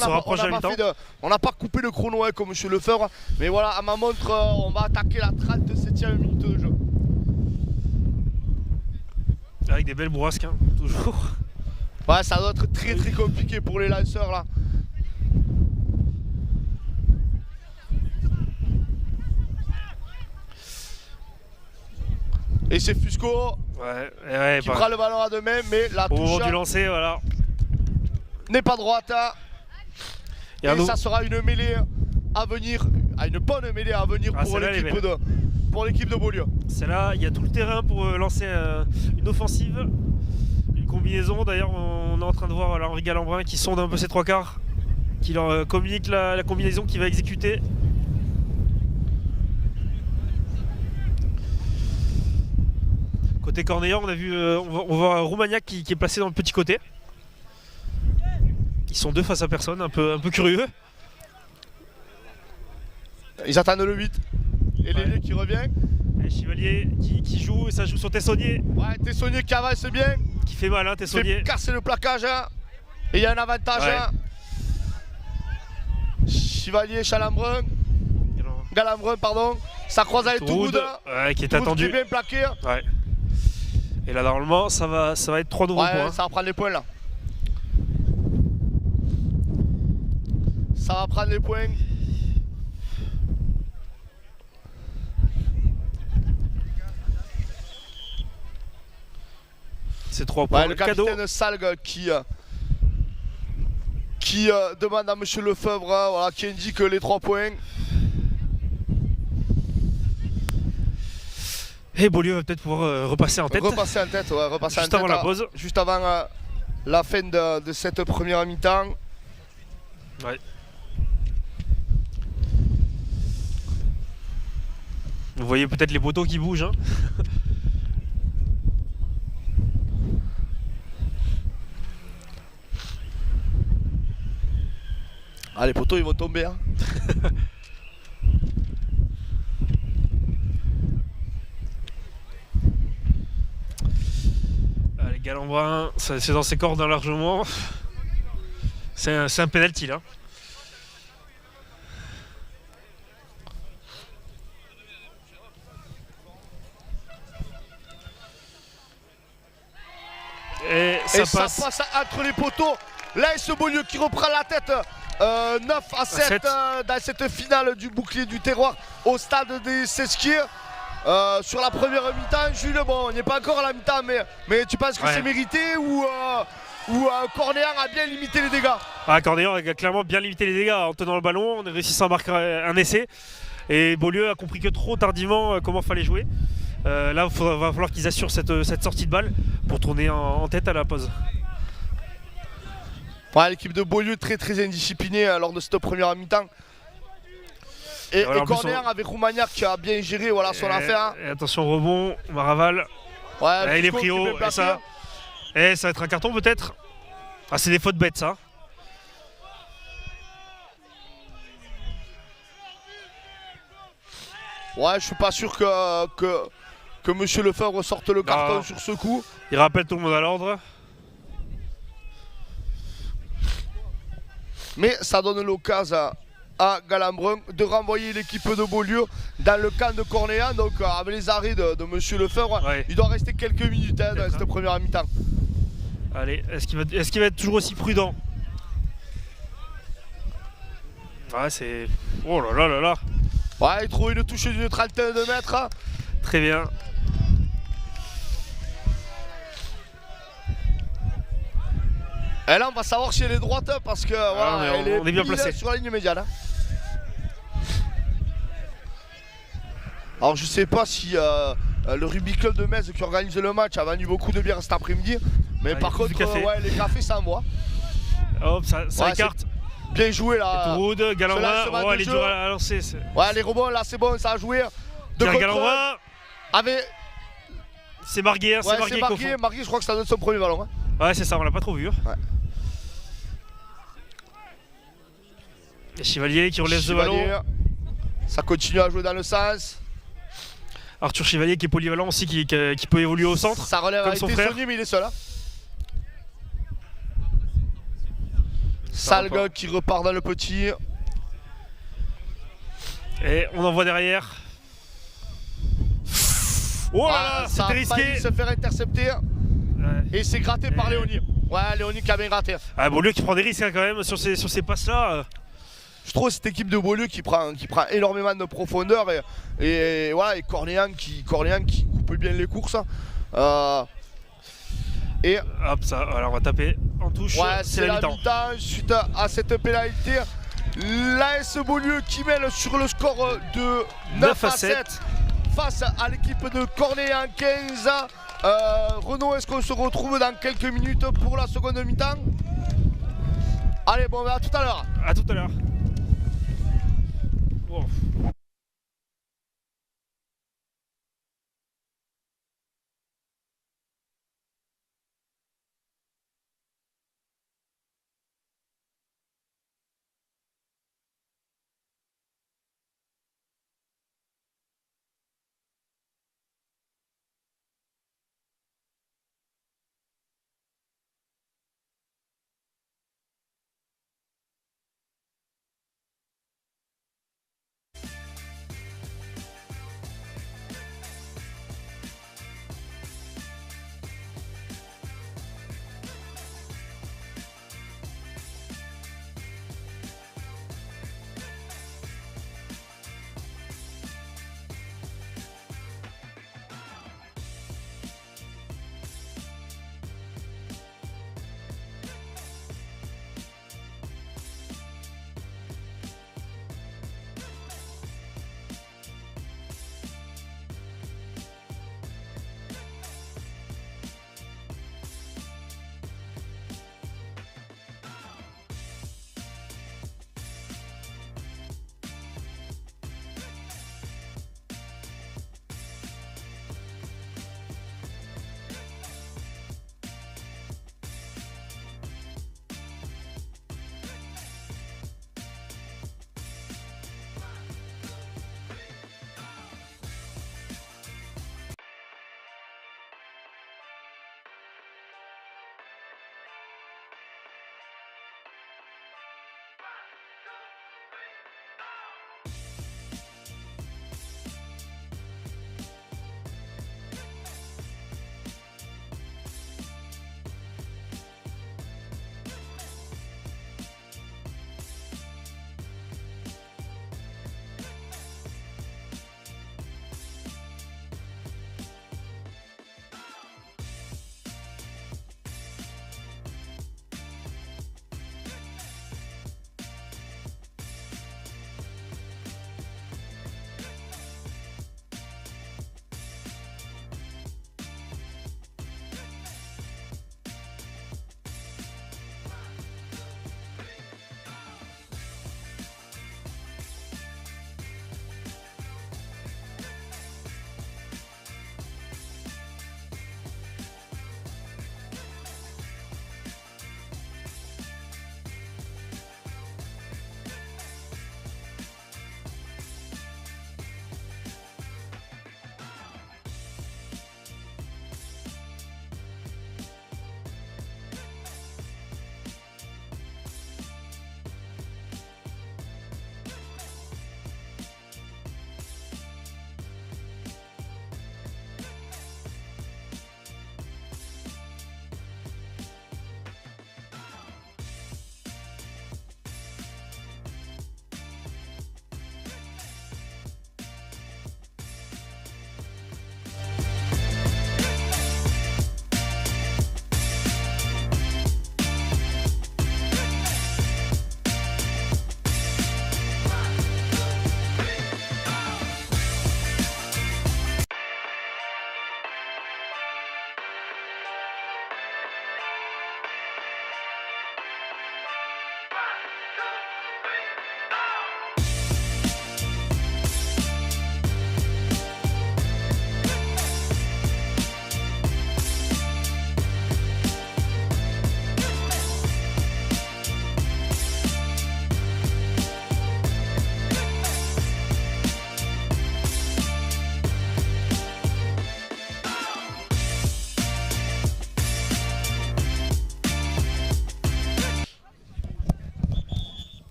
on n'a pas coupé le chrono hein, comme M. Lefebvre, mais voilà, à ma montre, on va attaquer la 37e minute de jeu. Avec des belles bourrasques, hein, toujours. Ouais, ça doit être très très compliqué pour les lanceurs là. Et c'est Fusco qui prend le ballon à deux mains, mais la touche au moment du lancer, voilà, n'est pas droite. Et ça sera une mêlée à venir, une bonne mêlée à venir pour l'équipe de Beaulieu. C'est là, il y a tout le terrain pour lancer une offensive, une combinaison. D'ailleurs, on est en train de voir Henri Galambrin qui sonde un peu ses trois quarts, qui leur communique la combinaison qu'il va exécuter. Côté Cornéan, on a vu, on voit Roumaniac qui est placé dans le petit côté. Ils sont deux face à personne, un peu curieux. Ils attendent le 8. Et Lélé qui revient. Et Chevalier qui joue, et ça joue sur Tessonnier. Ouais, Tessonnier qui avance bien. Qui fait mal, hein, Tessonnier. Fait casser le plaquage. Hein. Et il y a un avantage. Ouais. Hein. Chevalier, Galambrin, pardon. Ça croise avec Tougoud. Ouais, qui est attendu. Qui est bien plaqué. Ouais. Et là, normalement, ça va être 3 nouveaux points. Ça va prendre les points là. Ça va prendre les points. C'est 3 points. Ouais, le capitaine Salgue qui demande à M. Lefebvre, voilà, qui indique les 3 points. Et Beaulieu va peut-être pouvoir repasser en tête. Repasser en tête, ouais, repasser Juste en tête. avant la pause. Juste avant la fin de cette première mi-temps. Ouais. Vous voyez peut-être les poteaux qui bougent. Hein. Ah, les poteaux ils vont tomber. Hein. Allez, Galambrin, c'est dans ses cordes hein, largement. C'est un penalty là. Et ça passe. Ça passe entre les poteaux. Là, ce Beaulieu qui reprend la tête 9 à 7 dans cette finale du bouclier du terroir au stade des Sesquiers. Sur la première mi-temps, Jules, bon, on n'est pas encore à la mi-temps, mais tu penses que c'est mérité ou Cornéan a bien limité les dégâts? Cornéan a clairement bien limité les dégâts en tenant le ballon, on a réussi à marquer un essai. Et Beaulieu a compris que trop tardivement comment fallait jouer. Là, il va falloir qu'ils assurent cette sortie de balle pour tourner en tête à la pause. Ouais, l'équipe de Beaulieu très très indisciplinée lors de cette première mi-temps. Et Cornéan avec Roumagnac qui a bien géré voilà, son affaire. Et attention rebond, Maraval. Ouais, il est pris haut. Ça va être un carton peut-être. Ah, c'est des fautes bêtes ça. Ouais, je suis pas sûr que Monsieur Lefebvre sorte le carton sur ce coup. Il rappelle tout le monde à l'ordre. Mais ça donne l'occasion à Galambrin de renvoyer l'équipe de Beaulieu dans le camp de Cornéan. Donc avec les arrêts de Monsieur Lefebvre, il doit rester quelques minutes dans cette première mi-temps. Allez, est-ce qu'il va être toujours aussi prudent? Ouais, c'est... Oh là là là là. Ouais, il trouve une touche d'une trentaine de mètres. Très bien. Et là, on va savoir si elle est droite parce que voilà, on est bien placé sur la ligne médiane. Alors, je sais pas si le Rugby Club de Metz qui organise le match a vendu beaucoup de bière cet après-midi. Mais par contre, les cafés, ça moi. Hop, ça écarte. Bien joué là. Tourwood, Galambrin, elle est dure à lancer. Ouais, les rebonds là, c'est bon, ça a joué. Galambrin. C'est Marguer, c'est Marguer, je crois que ça donne son premier ballon. Hein. Ouais, c'est ça, on l'a pas trop vu. Ouais. Et Chevalier qui relève ce ballon. Ça continue à jouer dans le sens. Arthur Chevalier qui est polyvalent aussi, qui peut évoluer au centre. Ça relève comme avec son frère. Mais il est seul. Hein. Salgue qui repart dans le petit. Et on envoie derrière. Oh là là, c'était risqué. Il se faire intercepter. Et c'est gratté par Léonie. Ouais, Léonie qui a bien gratté. Beaulieu qui prend des risques hein, quand même sur ces passes-là. Je trouve cette équipe de Beaulieu qui prend énormément de profondeur et voilà, et Cornéan qui coupe bien les courses. Et hop, ça, alors on va taper en touche. Ouais, c'est la mi-temps. Suite à cette pénalité, l'AS Beaulieu qui mène sur le score de 9 à 7 face à l'équipe de Cornéan 15. Renaud, est-ce qu'on se retrouve dans quelques minutes pour la seconde mi-temps? Allez, bon, à tout à l'heure. À tout à l'heure. Wow.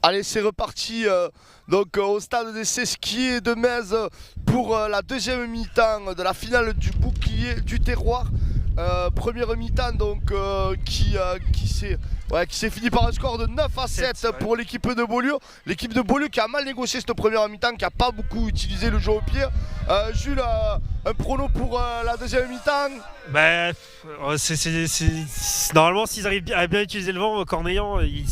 Allez, c'est reparti donc au stade des Sesquiers de Metz pour la deuxième mi-temps de la finale du bouclier du terroir. Première mi-temps donc qui s'est fini par un score de 9 à 7 pour l'équipe de Beaulieu. L'équipe de Beaulieu qui a mal négocié cette première mi-temps, qui n'a pas beaucoup utilisé le jeu au pied. Jules, un prono pour la deuxième mi-temps? Normalement, s'ils arrivent à bien utiliser le vent, Cornillan, il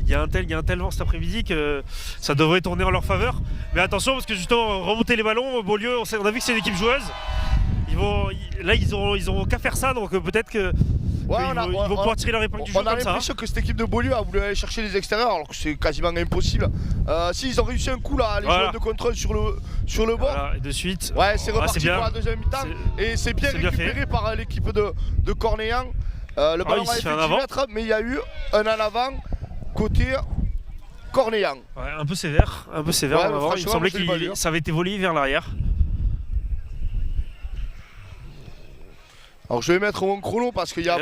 y a un tel vent cet après-midi que ça devrait tourner en leur faveur. Mais attention, parce que justement, remonter les ballons, Beaulieu, on a vu que c'est une équipe joueuse. Ils auront qu'à faire ça, donc peut-être que ils vont pouvoir tirer leur épingle du jeu comme ça. On a l'impression que cette équipe de Beaulieu a voulu aller chercher les extérieurs, alors que c'est quasiment impossible. S'ils ont réussi un coup là, les joueurs de contrôle sur le bord. Voilà, et de suite. Ouais, c'est reparti pour la deuxième mi-temps. Et c'est bien récupéré par l'équipe de Cornillan. Le ballon a fait 10 mètres, mais il y a eu un en avant côté Cornillan. Ouais, un peu sévère en avant. Il me semblait que ça avait été volé vers l'arrière. Alors je vais mettre mon chrono parce qu'il n'y a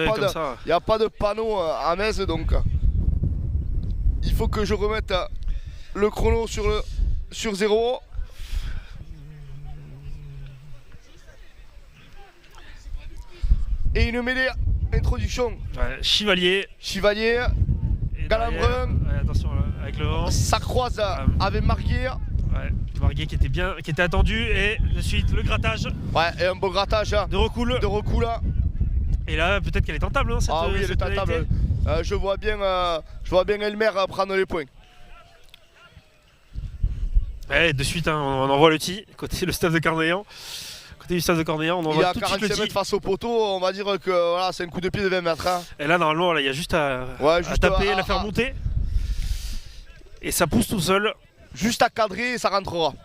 pas de panneau à Metz, donc il faut que je remette le chrono sur 0. Et une mêlée introduction. Ouais, Chivalier, Galambrun. Ouais, attention avec le vent. Ça croise avec Marguier. Ouais, Marguier qui était attendu, et de suite le grattage. Ouais, et un beau grattage de recoul. Et là, peut-être qu'elle est tentable, cette oui, elle est tentable. Je vois bien Elmer prendre les points. Ouais, de suite, on envoie le tee, côté le staff de Cornillan. Côté du staff de Cornillan, on envoie tout de suite le tee. Il y a 45 mètres face au poteau, on va dire que voilà, c'est un coup de pied de 20 mètres. Hein. Et là, normalement, il y a juste à taper, la faire monter. Et ça pousse tout seul. Juste à cadrer et ça rentrera.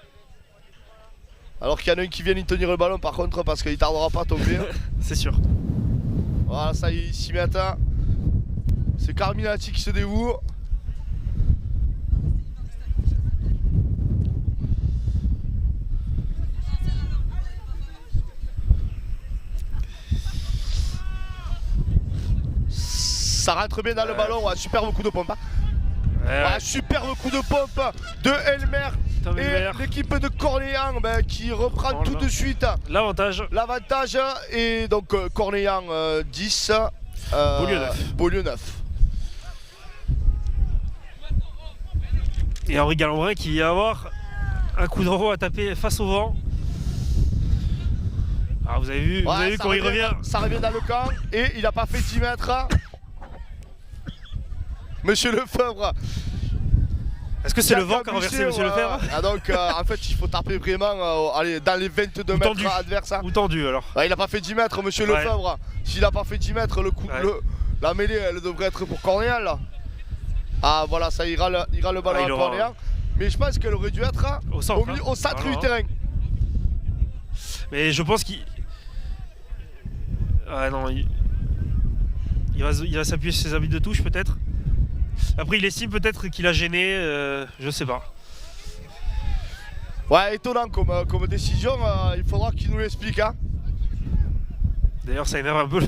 Alors qu'il y en a un qui vient y tenir le ballon par contre, parce qu'il tardera pas à tomber. C'est sûr. Voilà, ça y est, 6 mètres. C'est Carminati qui se dévoue. Ça rentre bien dans le ballon, ouais, superbe coup de pompe. Superbe coup de pompe de Elmer. Et l'équipe de Cornillan qui reprend tout de suite l'avantage. Et donc Cornillan 10, Beaulieu 9. Et Henri Galambrin qui va avoir un coup de renvoi à taper face au vent. Alors vous avez vu quand il revient. Ça revient dans le camp et il n'a pas fait 10 mètres. Monsieur Lefebvre. Est-ce que c'est le vent qui a renversé Monsieur Lefebvre? Donc en fait il faut taper vraiment dans les 22 mètres adverses. Ou tendu alors. Il n'a pas fait 10 mètres Monsieur Lefebvre. S'il n'a pas fait 10 mètres, la mêlée elle devrait être pour Cornillan là. Ah voilà, ça ira le ballon à Cornillan. Mais je pense qu'elle aurait dû être au centre du terrain. Mais je pense qu'il... Ah non, il va s'appuyer sur ses habits de touche peut-être. Après il estime peut-être qu'il a gêné, je sais pas. Ouais, étonnant comme décision, il faudra qu'il nous l'explique. Hein. D'ailleurs ça énerve un peu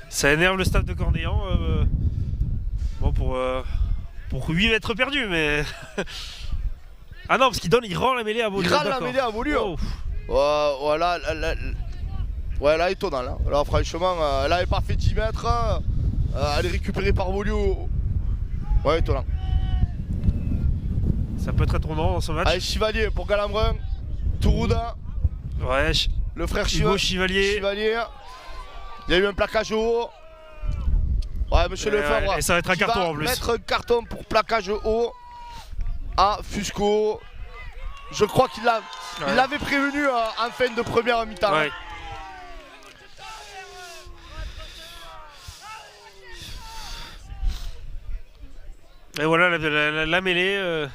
ça énerve le staff de Cornillan. Bon pour 8 mètres perdus, mais... Ah non, parce il rend la mêlée à Beaulieu. Il rend la mêlée à Beaulieu. Voilà. Ouais, là, étonnant. Là franchement, elle n'avait pas fait 10 mètres. Elle est récupérée par Beaulieu. Ouais, étonnant. Ça peut être étonnant dans ce match. Allez, Chivalier pour Galambrin. Tourouda. Ouais, le frère Chivalier. Il y a eu un plaquage haut. Ouais, monsieur Lefebvre. Et ça va être un carton en plus. Mettre un carton pour plaquage haut à Fusco. Je crois qu'il l'avait prévenu en fin de première mi-temps. Ouais. Et voilà la mêlée.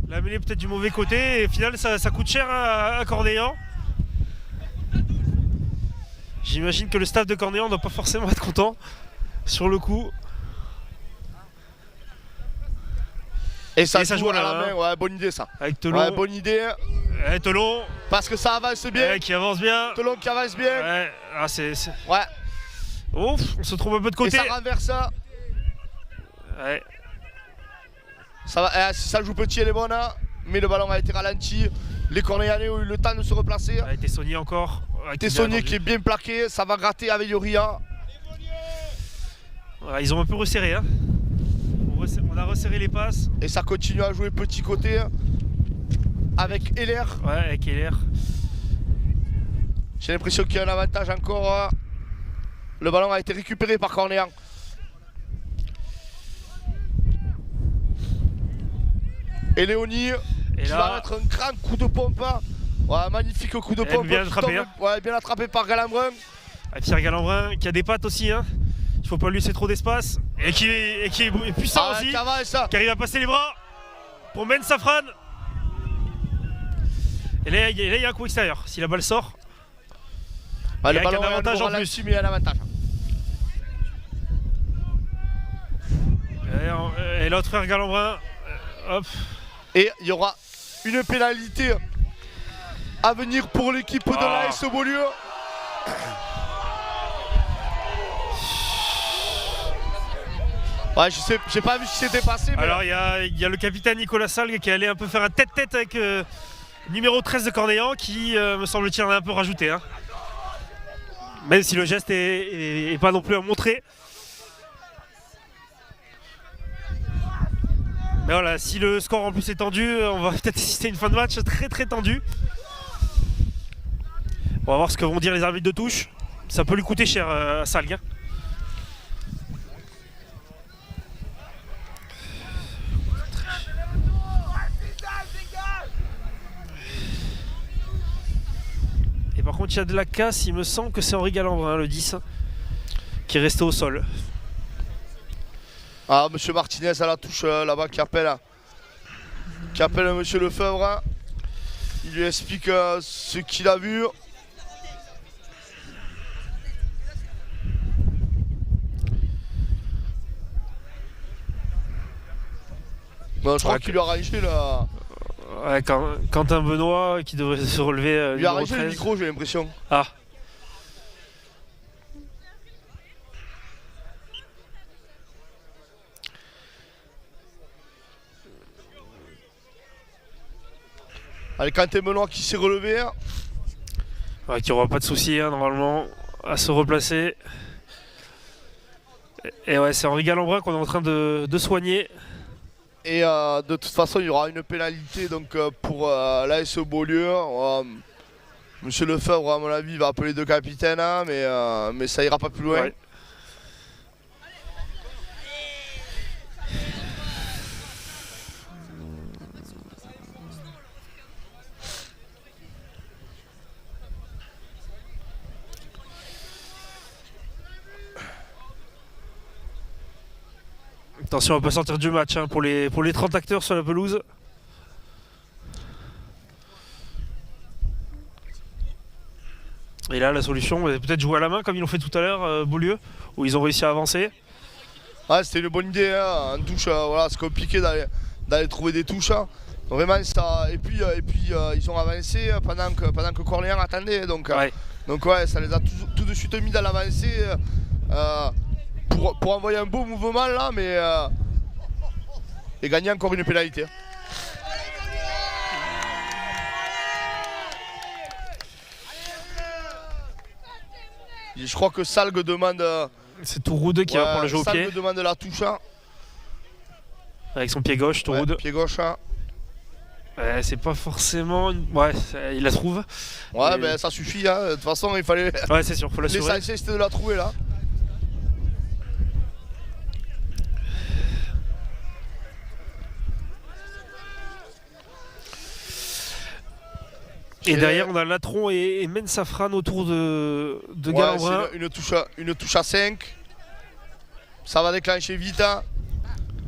La mêlée peut-être du mauvais côté. Et au final ça coûte cher à Cornillan. J'imagine que le staff de Cornillan ne doit pas forcément être content sur le coup. Et ça joue à la main, ouais, bonne idée ça. Avec Telon. Ouais, bonne idée. Telon. Parce que ça avance bien. Qui avance bien. Telon qui avance bien. Ouais, Ouais. Ouf, on se trouve un peu de Et côté. ça renverse ça. Ouais. Ça va, si ça joue petit, elle est bonne. Hein. Mais le ballon a été ralenti. Les Cornéanais ont eu le temps de se replacer. A été Tessonnier encore. Tessonnier qui est bien plaqué. Ça va gratter avec Yoria. Voilà, ils ont un peu resserré. Hein. On a resserré les passes. Et ça continue à jouer petit côté. Avec Heller. Ouais, avec Heller. J'ai l'impression qu'il y a un avantage encore. Le ballon a été récupéré par Cornéan. Et Léonie qui va mettre un grand coup de pompe. Ouais, magnifique coup de pompe. Bien attrapé. Hein. Ouais, bien attrapé par Galambrin. Pierre Galambrin qui a des pattes aussi. Hein. Il faut pas lui laisser trop d'espace. Et qui est puissant aussi. Qui arrive à passer les bras pour Men Safran. Et là, il y a un coup extérieur. Si la balle sort, il y a un avantage en plus. Mais il y a un avantage. Et l'autre frère Galambrin, hop. Et il y aura une pénalité à venir pour l'équipe de l'AS Beaulieu. Ouais, j'ai pas vu ce qui s'était passé. Mais... Alors il y a le capitaine Nicolas Salgue qui est allé un peu faire un tête-tête avec numéro 13 de Cornéan qui me semble-t-il en a un peu rajouté. Hein. Même si le geste est pas non plus à montrer. Mais voilà, si le score en plus est tendu, on va peut-être assister à une fin de match très très tendue. On va voir ce que vont dire les arbitres de touche. Ça peut lui coûter cher à Salgue. Hein. Et par contre, il y a de la casse, il me semble que c'est Henri Galambrin, le 10, qui est resté au sol. Ah, monsieur Martinez à la touche là-bas qui appelle monsieur Lefebvre. Il lui explique ce qu'il a vu. Bon, je crois qu'il lui a rangé là. Ouais, Quentin Benoît qui devrait se relever. Il lui a rangé le micro, j'ai l'impression. Ah. Allez, Quentin Benoît qui s'est relevé. Ouais, qui aura pas de soucis hein, normalement à se replacer. Et ouais, c'est Henri Galambrin qu'on est en train de soigner. Et de toute façon, il y aura une pénalité donc, pour l'AS Beaulieu. Monsieur Lefebvre, à mon avis, va appeler deux capitaines, hein, mais ça ira pas plus loin. Ouais. Attention, on va pas sortir du match hein, pour les 30 acteurs sur la pelouse. Et là, la solution, peut-être jouer à la main comme ils l'ont fait tout à l'heure, Beaulieu, où ils ont réussi à avancer. Ouais, c'était une bonne idée. Hein. En touche, voilà, c'est compliqué d'aller trouver des touches. Hein. Vraiment, ça. Et puis ils ont avancé pendant que Corléan attendait. Donc ouais, ça les a tout de suite mis dans l'avancée. Pour envoyer un beau mouvement là, mais et gagner encore une pénalité. Et je crois que Salgue demande. C'est Touroud qui va prendre le jeu au pied. Salgue demande la touche. Hein. Avec son pied gauche, Touroud. Ouais, pied gauche. Hein. C'est pas forcément. Ouais, il la trouve. Ouais, mais ça suffit. Hein. De toute façon, il fallait. Ouais, c'est sûr, faut l'assurer. L'essentiel c'était de la trouver là. Et derrière, on a Latron et Men Safran autour de Galambrin. Une touche à 5. Ça va déclencher vite. Hein.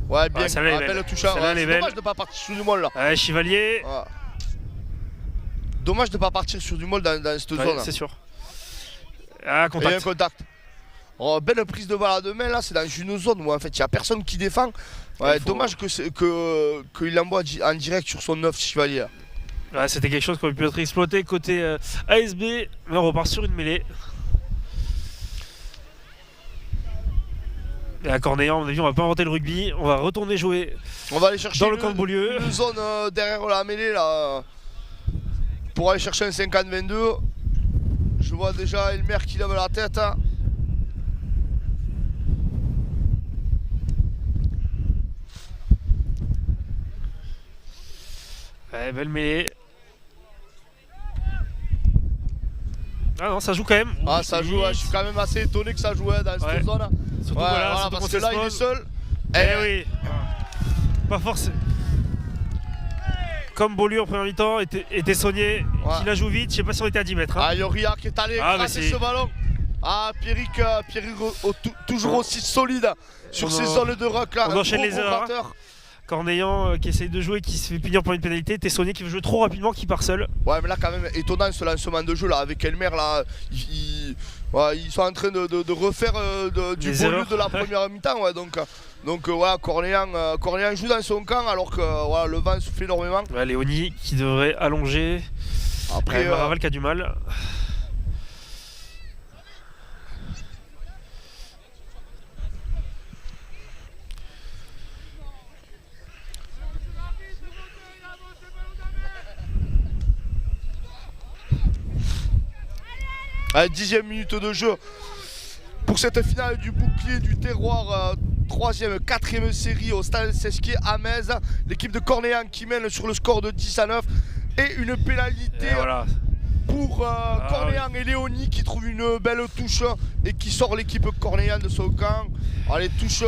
Ouais, bien. Belle touche à 5. C'est dommage de ne pas partir sur du molle là. Ouais, Chevalier. Ouais. Dommage de ne pas partir sur du molle dans cette zone. C'est sûr. Ah, contact. Et un contact. Oh, belle prise de balle à deux mains là, c'est dans une zone où en fait il n'y a personne qui défend. Ouais, dommage qu'il l'envoie en direct sur son 9 Chevalier. Ouais, c'était quelque chose qui aurait pu être exploité côté ASB, mais on repart sur une mêlée. Et à Cornéan, à mon avis, on va pas inventer le rugby. On va retourner jouer On va aller chercher dans le camp de Beaulieu. une zone derrière la mêlée là, pour aller chercher un 50-22. Je vois déjà Elmer qui lève la tête. Ouais, belle mêlée. Ah non, ça joue quand même. Ah, ça joue, je suis quand même assez étonné que ça jouait dans cette zone. Surtout Ouais, voilà, voilà, surtout parce qu'on que là il est s'expose. seul. Eh oui. Pas forcément. Comme Beaulieu en première mi-temps était Saunier qui la joue vite. Je sais pas si on était à 10 mètres. Ah, Yoria qui est allé écraser ce ballon. Ah, Pierrick toujours aussi solide sur ces zones de rock là. On enchaîne les erreurs. Cornéan qui essaye de jouer, qui se fait punir pour une pénalité. Tessonnier qui veut jouer trop rapidement, qui part seul. Ouais, mais là quand même étonnant ce lancement de jeu là avec Elmer là. Ils sont en train de refaire du Beaulieu de la première mi-temps. Ouais, donc voilà, Cornéan joue dans son camp alors que voilà, le vent souffle énormément. Ouais, Léonie qui devrait allonger. Après Maraval qui a du mal. À 10e minute de jeu pour cette finale du bouclier du terroir, 3e, 4e série au stade Sesquier à Metz. L'équipe de Cornéan qui mène sur le score de 10-9 et une pénalité pour Cornéan et Léonie qui trouve une belle touche et qui sort l'équipe Cornéan de son camp. Allez, touche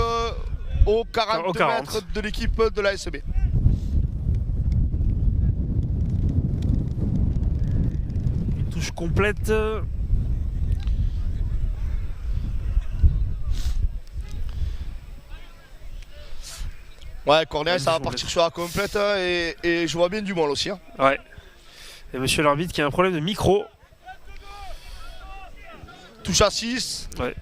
aux 40 mètres de l'équipe de la SB. Une touche complète. Ouais, Cornéan ça va partir sur la complète et je vois bien du mal aussi. Hein. Ouais. Et monsieur l'arbitre qui a un problème de micro. Touche à 6. Ouais.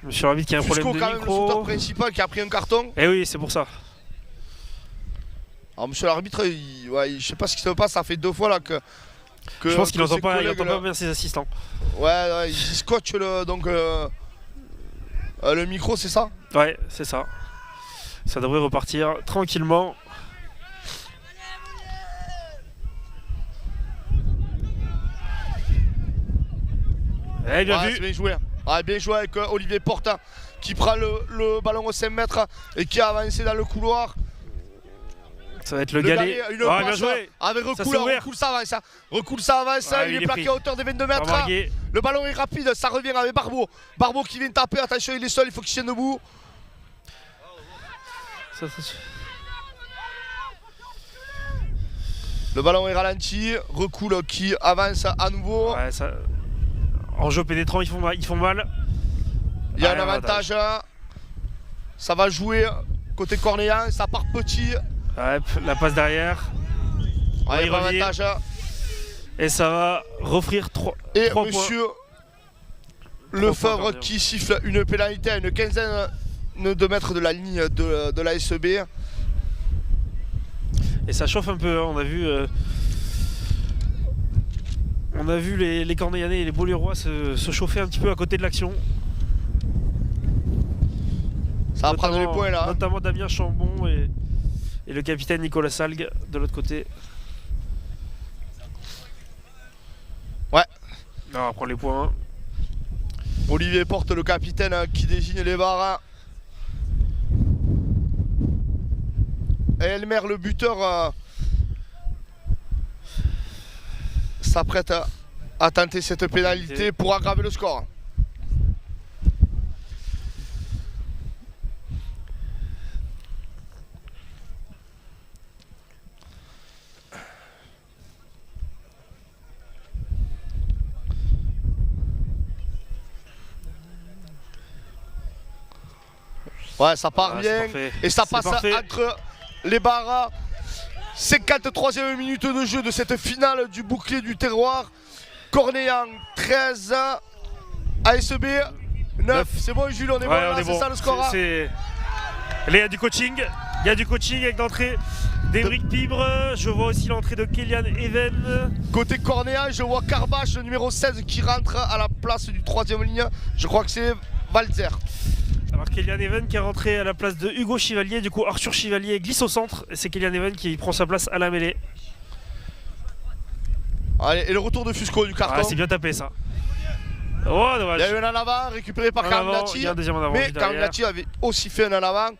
Monsieur l'arbitre qui a un problème de micro. Quand même le shooter principal qui a pris un carton. Eh oui, c'est pour ça. Alors monsieur l'arbitre, je sais pas ce qui se passe, ça fait 2 fois là que je pense qu'il n'entend pas bien ses assistants. Ouais, il scotche le micro, c'est ça? Ouais, c'est ça. Ça devrait repartir tranquillement. Eh, bien vu. C'est bien joué. Ah, bien joué avec Olivier Porta qui prend le ballon au 5 mètres et qui a avancé dans le couloir. Ça va être le galet. Bien joué. Avec Recoul, ça avance. Recoul, ça avance. Il est plaqué à hauteur des 22 mètres. Le ballon est rapide, ça revient avec Barbeau. Barbeau qui vient taper. Attention, il est seul, il faut qu'il tienne debout. Le ballon est ralenti. Recoul qui avance à nouveau. Ouais, en jeu pénétrant, ils font mal. Il y a un avantage. Ça va jouer côté Cornéan. Ça part petit. Ouais, la passe derrière. Ouais, il revient. Et ça va offrir 3 Et points. monsieur Lefebvre qui siffle une pénalité à une quinzaine de mètres de la ligne de la SEB. Et ça chauffe un peu, hein. On a vu les Cornéanais et les Beaulieurois se chauffer un petit peu à côté de l'action. Ça va prendre les points là. Notamment Damien Chambon et le capitaine Nicolas Salgue de l'autre côté. Ouais. On va prendre les points. Olivier Porte, le capitaine qui désigne les barres. Et Elmer, le buteur, s'apprête à tenter cette pénalité pour aggraver le score. Ouais, ça part bien et ça passe entre les barres. 53e minute de jeu de cette finale du bouclier du terroir. Cornéan 13, ASB 9. C'est bon Jules, on est bon là, c'est ça le score. Il y a du coaching. Il y a du coaching avec l'entrée d'Éric Pibre. Je vois aussi l'entrée de Kélian Even. Côté Cornéan, je vois Carbache, le numéro 16, qui rentre à la place du 3e ligne. Je crois que c'est Walter. Alors Kylian Even qui est rentré à la place de Hugo Chivalier. Du coup, Arthur Chivalier glisse au centre. Et c'est Kylian Even qui prend sa place à la mêlée. Allez, et le retour de Fusco du carton. Ah, c'est bien tapé ça. Oh, dommage. Il y a eu un en avant récupéré par En avant, Carminati. il y a un deuxième en avant, Mais juste derrière. Carminati avait aussi fait un en avant.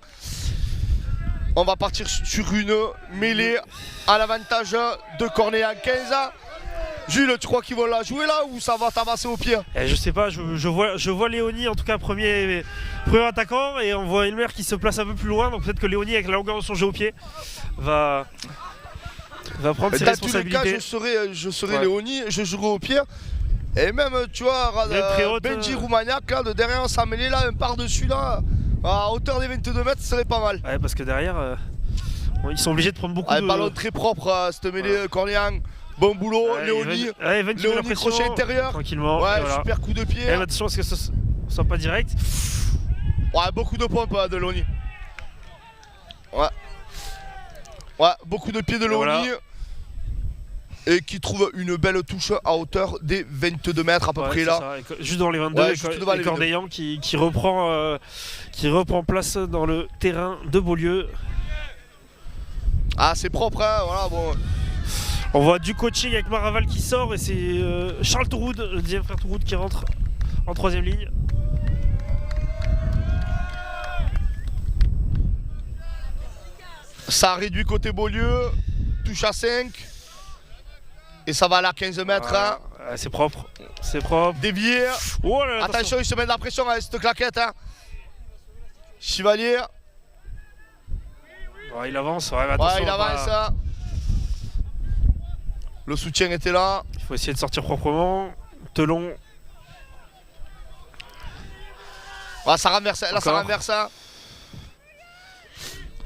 On va partir sur une mêlée à l'avantage de Cornéan 15. Jules, tu crois qu'ils vont la jouer là ou ça va t'avancer au pied? Je sais pas, je vois Léonie en tout cas premier attaquant et on voit Elmer qui se place un peu plus loin. Donc peut-être que Léonie avec la longueur de son jeu au pied va prendre ses Dans tous les cas, responsabilités. je serai Ouais. Léonie, je jouerai au pied. Et même, tu vois, Même très haute, Benji Roumaniac, là, de derrière, ça mêlée là, un par-dessus là, à hauteur des 22 mètres, ce serait pas mal. Ouais, parce que derrière, ils sont obligés de prendre beaucoup Un de... ballon très propre, cette mêlée Voilà. Cornéan. Bon boulot, Ouais, Léonie. Even qui met la Léonie pression, crochet intérieur. tranquillement. Ouais, et voilà. super coup de pied. Et attention à ce que ce soit pas direct. Ouais, beaucoup de pompes de Léonie. Ouais. Ouais, beaucoup de pieds de Et Léonie. voilà. Et qui trouve une belle touche à hauteur des 22 mètres à peu Ouais, près c'est là. ça. Juste devant les 22, Ouais, et juste devant les Cordeillan qui reprend place dans le terrain de Beaulieu. Ah, c'est propre, hein, voilà, bon. On voit du coaching avec Maraval qui sort et c'est Charles Touroud, le deuxième frère Touroud qui rentre en troisième ligne. Ça réduit côté Beaulieu, touche à 5. Et ça va aller à 15 mètres. Voilà. Hein. Ouais, c'est propre, c'est propre. Dévié. Oh là là, Attention, il se met de la pression avec cette claquette. Hein. Chivalier. Ouais, il avance, ouais, mais attention, Ouais, il avance. pas- Le soutien était là. Il faut essayer de sortir proprement. Telon. Ouais, ça renverse. Là, ça Encore. renverse. Hein.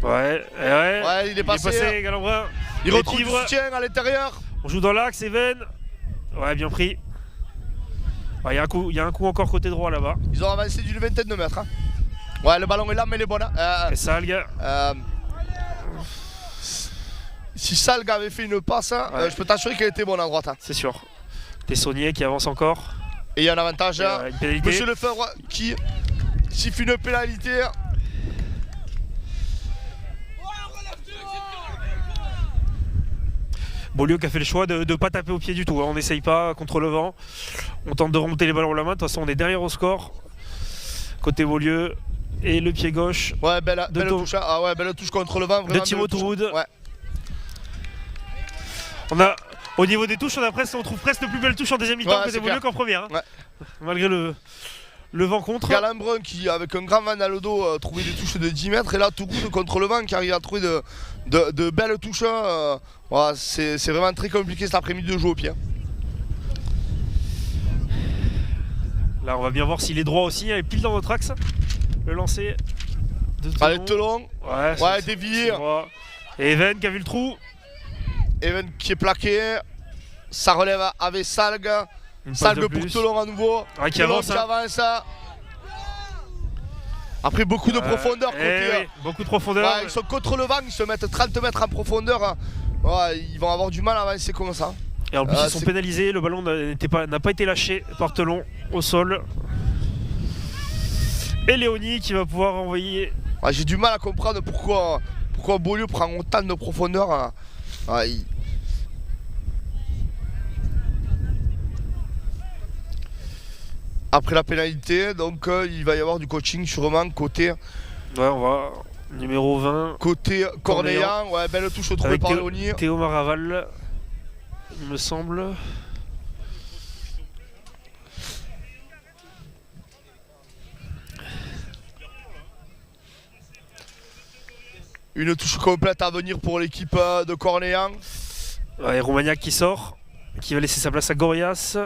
Ouais, Ouais, il est passé. Galambrin. Il retrouve du Épivre. soutien à l'intérieur. On joue dans l'axe, Even. Ouais, bien pris. Ouais, il y a un coup encore côté droit là-bas. Ils ont avancé d'une vingtaine de mètres. Hein. Ouais, le ballon est là, mais il est bon. Hein. Et ça, le gars. Si Salg avait fait une passe, hein, Ouais. je peux t'assurer qu'elle était bonne à droite. Hein. C'est sûr. Tessonnier qui avance encore. Et il y a un avantage. Et, Hein. une pénalité. Monsieur Lefebvre qui siffle une pénalité. Beaulieu qui a fait le choix de ne pas taper au pied du tout. Hein. On n'essaye pas contre le vent. On tente de remonter les ballons à la main. De toute façon, on est derrière au score. Côté Beaulieu. Et le pied gauche Ouais, belle De Tho- touche. Hein. Ah ouais, belle touche contre le vent. de Vraiment Thibaut belle touche. Touroud. Ouais. Au niveau des touches, on trouve presque de plus belles touches en deuxième mi-temps Ouais, côté c'est Beaulieu clair. qu'en première. Hein. Ouais. Malgré le vent contre. Galambrin qui, avec un grand vent dans le dos, trouvait des touches de 10 mètres. Et là, Touroud contre le vent qui arrive à trouver de belles touches. Ouais, c'est vraiment très compliqué cet après-midi de jouer au pied. Là, on va bien voir s'il est droit aussi. Il est pile dans notre axe. Le lancer de Telon. Allez, Telon. Ouais, Ouais, c'est dévié. droit. Et Even qui a vu le trou. Even qui est plaqué. Ça relève avec Salg. Une passe Salg de pour plus. Telon à nouveau. Ouais, qui Telon avance, qui hein. avance. Après, beaucoup de profondeur Eh côté. oui, beaucoup de profondeur. Ouais, ils sont contre le vent, ils se mettent 30 mètres en profondeur. Hein. Ouais, ils vont avoir du mal à avancer comme ça. Et en plus, ils sont c'est- pénalisés. Le ballon n'a pas été lâché par Telon au sol. Et Léonie qui va pouvoir envoyer. Ouais, j'ai du mal à comprendre pourquoi Beaulieu prend autant de profondeur. Hein. Ouais, Après la pénalité, donc il va y avoir du coaching sûrement côté Ouais, on va. Numéro 20. Cornéan. Ouais, belle touche trouvée Avec par Léonie. Théo Maraval, il me semble. Une touche complète à venir pour l'équipe de Cornéan. Ouais, Roumaniac qui sort, qui va laisser sa place à Gorias.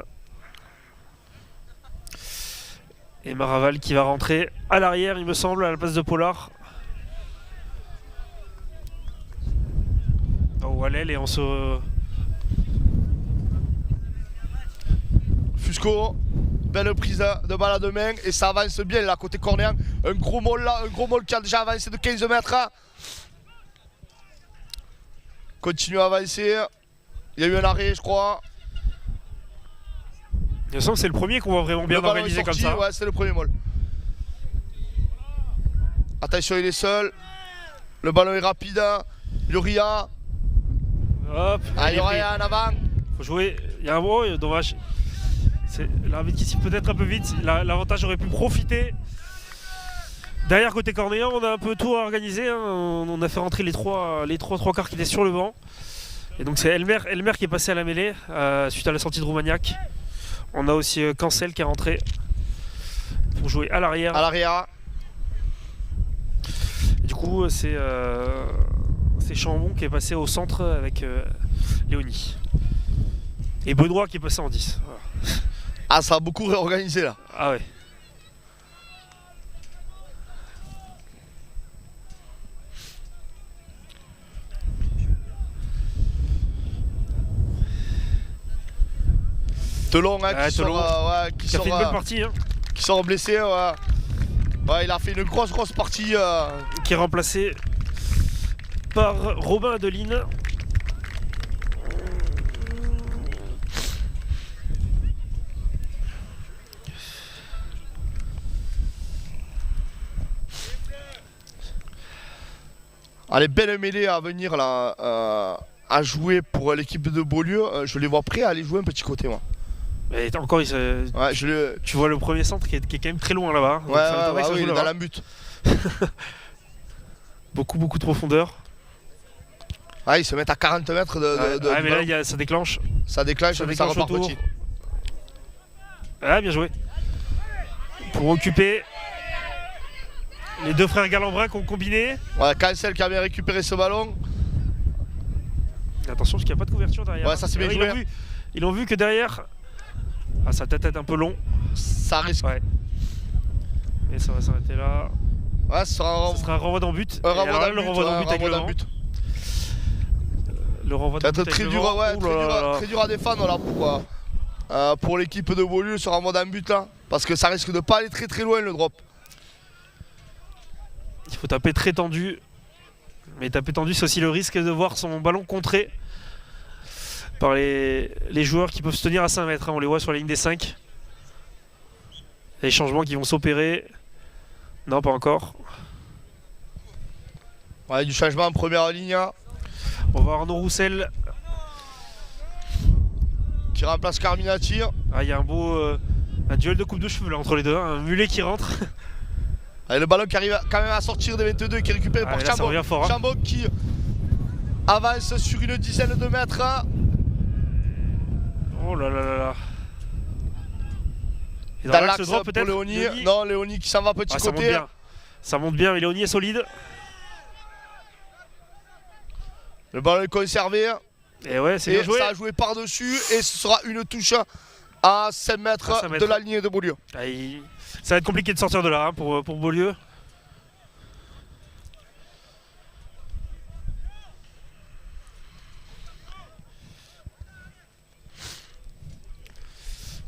Et Maraval qui va rentrer à l'arrière, il me semble, à la place de Pollard. Au Wallel et on se. Fusco, belle prise de balle à deux mains et ça avance bien là côté Cornéan. Un gros molle là, un gros molle qui a déjà avancé de 15 mètres. Continue à avancer. Il y a eu un arrêt, je crois. Il me semble que c'est le premier qu'on voit vraiment bien Le ballon est organisé comme sorti, ça. ouais, c'est le premier molle. Attention, il est seul. Le ballon est rapide. Luria. Hop. Ah, Luria en avant. Faut jouer. Il y a un mot, dommage. C'est l'arbitre qui siffle peut-être un peu vite. L'avantage aurait pu profiter. Derrière côté cornéen, on a un peu tout organisé. Hein. On a fait rentrer les trois quarts qui étaient sur le banc. Et donc c'est Elmer qui est passé à la mêlée suite à la sortie de Roumaniac. On a aussi Cancel qui est rentré pour jouer à l'arrière. À l'arrière. Du coup, c'est Chambon qui est passé au centre avec Léonie. Et Benoît qui est passé en 10. Voilà. Ah, ça a beaucoup réorganisé là. Ah ouais. Telon, hein, Ouais, qui Telon. qui Qui a fait une bonne partie. Hein. sort blessé. Ouais. Ouais, il a fait une grosse partie. Qui est remplacé par Robin Adeline. Allez, belle mêlée à venir là, à jouer pour l'équipe de Beaulieu. Je les vois prêts à aller jouer un petit côté, moi. Et encore, Ouais, tu vois le premier centre qui est quand même très loin là-bas. Donc ouais, ça m'étonnerait que ça oui, joue il est là-bas. dans la butte. Beaucoup de profondeur. Ah, ils se mettent à 40 mètres Ouais, du mais là, ballon. ça déclenche. Ça déclenche, mais ça déclenche repart autour. petit. Ah, bien joué. Pour occuper les deux frères Galambrin qui ont combiné. Ouais, Cancel qui a bien récupéré ce ballon. Attention parce qu'il n'y a pas de couverture derrière. Ouais, ça, c'est bien joué. Ils ont vu que derrière, ça va peut-être être un peu long. Ça risque. Ouais. Et ça va s'arrêter là. Ouais, ce sera Ce sera un renvoi dans but. un Et alors là, renvoi le renvoi dans but avec le vent. Le renvoi Ça dans va but être très avec dur, le vent. ouais, Ouh là là là. très dur à défendre là pour l'équipe de Beaulieu sur un mode en but là. Parce que ça risque de pas aller très loin le drop. Il faut taper très tendu. Mais taper tendu, c'est aussi le risque de voir son ballon contré par les joueurs qui peuvent se tenir à 5 mètres. Hein. On les voit sur la ligne des 5. Les changements qui vont s'opérer. Non, pas encore. Ouais, du changement en première ligne hein, On va voir Arnaud Roussel. qui remplace Carminati. Ah, il y a un duel de coupe de cheveux là entre les deux. Hein. Un mulet qui rentre. Allez, le ballon qui arrive quand même à sortir des 22 et qui est récupéré Ah, par et là, ça Chambon. revient fort, hein. Chambon qui avance sur une dizaine de mètres. Hein. Oh là là là là. Et Dans l'axe l'axe droit pour peut-être. Léonie. Non, Léonie qui s'en va petit Ah, ça monte côté. bien. Ça monte bien, mais Léonie est solide. Le ballon est conservé. Et ouais, c'est Et bien joué. ça a joué par-dessus. Et ce sera une touche à 5 mètres, À 5 mètres. de la ligne de Beaulieu. Ah, ça va être compliqué de sortir de là hein, pour Beaulieu.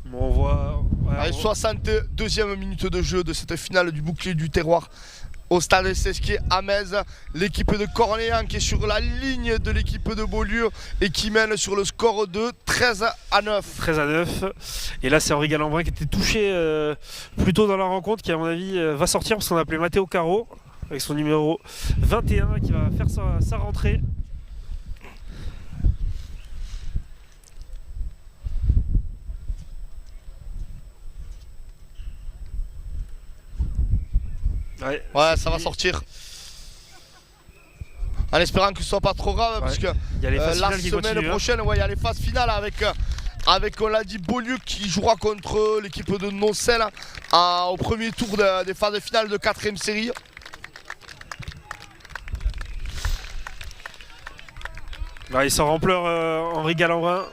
Bon, on voit. Ouais, Allez, 62e minute de jeu de cette finale du bouclier du terroir au stade Sesquier à Metz. L'équipe de Cornéan qui est sur la ligne de l'équipe de Beaulieu et qui mène sur le score de 13-9. 13-9. Et là, c'est Henri Galambrin qui était touché plus tôt dans la rencontre, qui, à mon avis, va sortir parce qu'on a appelé Matteo Caro avec son numéro 21 qui va faire sa rentrée. Ouais, ça va sortir. En espérant que ce soit pas trop grave, parce que il y a les phases la finales qui semaine continuent, hein. prochaine, ouais, il y a les phases finales avec on l'a dit, Beaulieu qui jouera contre l'équipe de Nocel au premier tour des phases finales de 4ème série. Là, il sort en pleurs Henri Galambrin.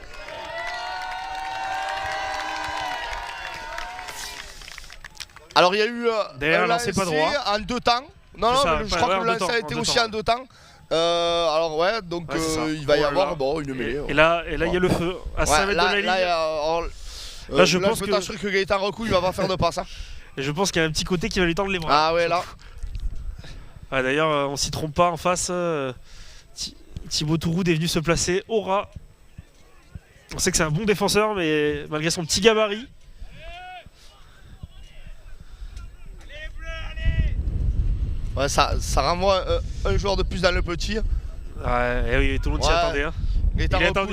Alors il y a eu D'ailleurs, un lancé pas droit. en 2 temps. Non, C'est non, ça, mais je crois que le lancer a été aussi en 2 temps. Alors ouais, donc Ouais, c'est ça. il va y Oh là avoir là. bon, une mêlée. Et là, il y a le feu à 5 mètres de la ligne. Là, je pense peux que- t'assurer que Gaëtan Recou il va pas faire de passe. Hein. Et je pense qu'il y a un petit côté qui va lui tendre les bras. Ah ouais, là. Ouais, d'ailleurs, on s'y trompe pas en face. Thibaut Touroud est venu se placer au ras. On sait que c'est un bon défenseur, mais malgré son petit gabarit. Ouais, ça renvoie un joueur de plus dans le petit. Ouais, et oui, tout le monde s'y attendait. Hein. Gaëtan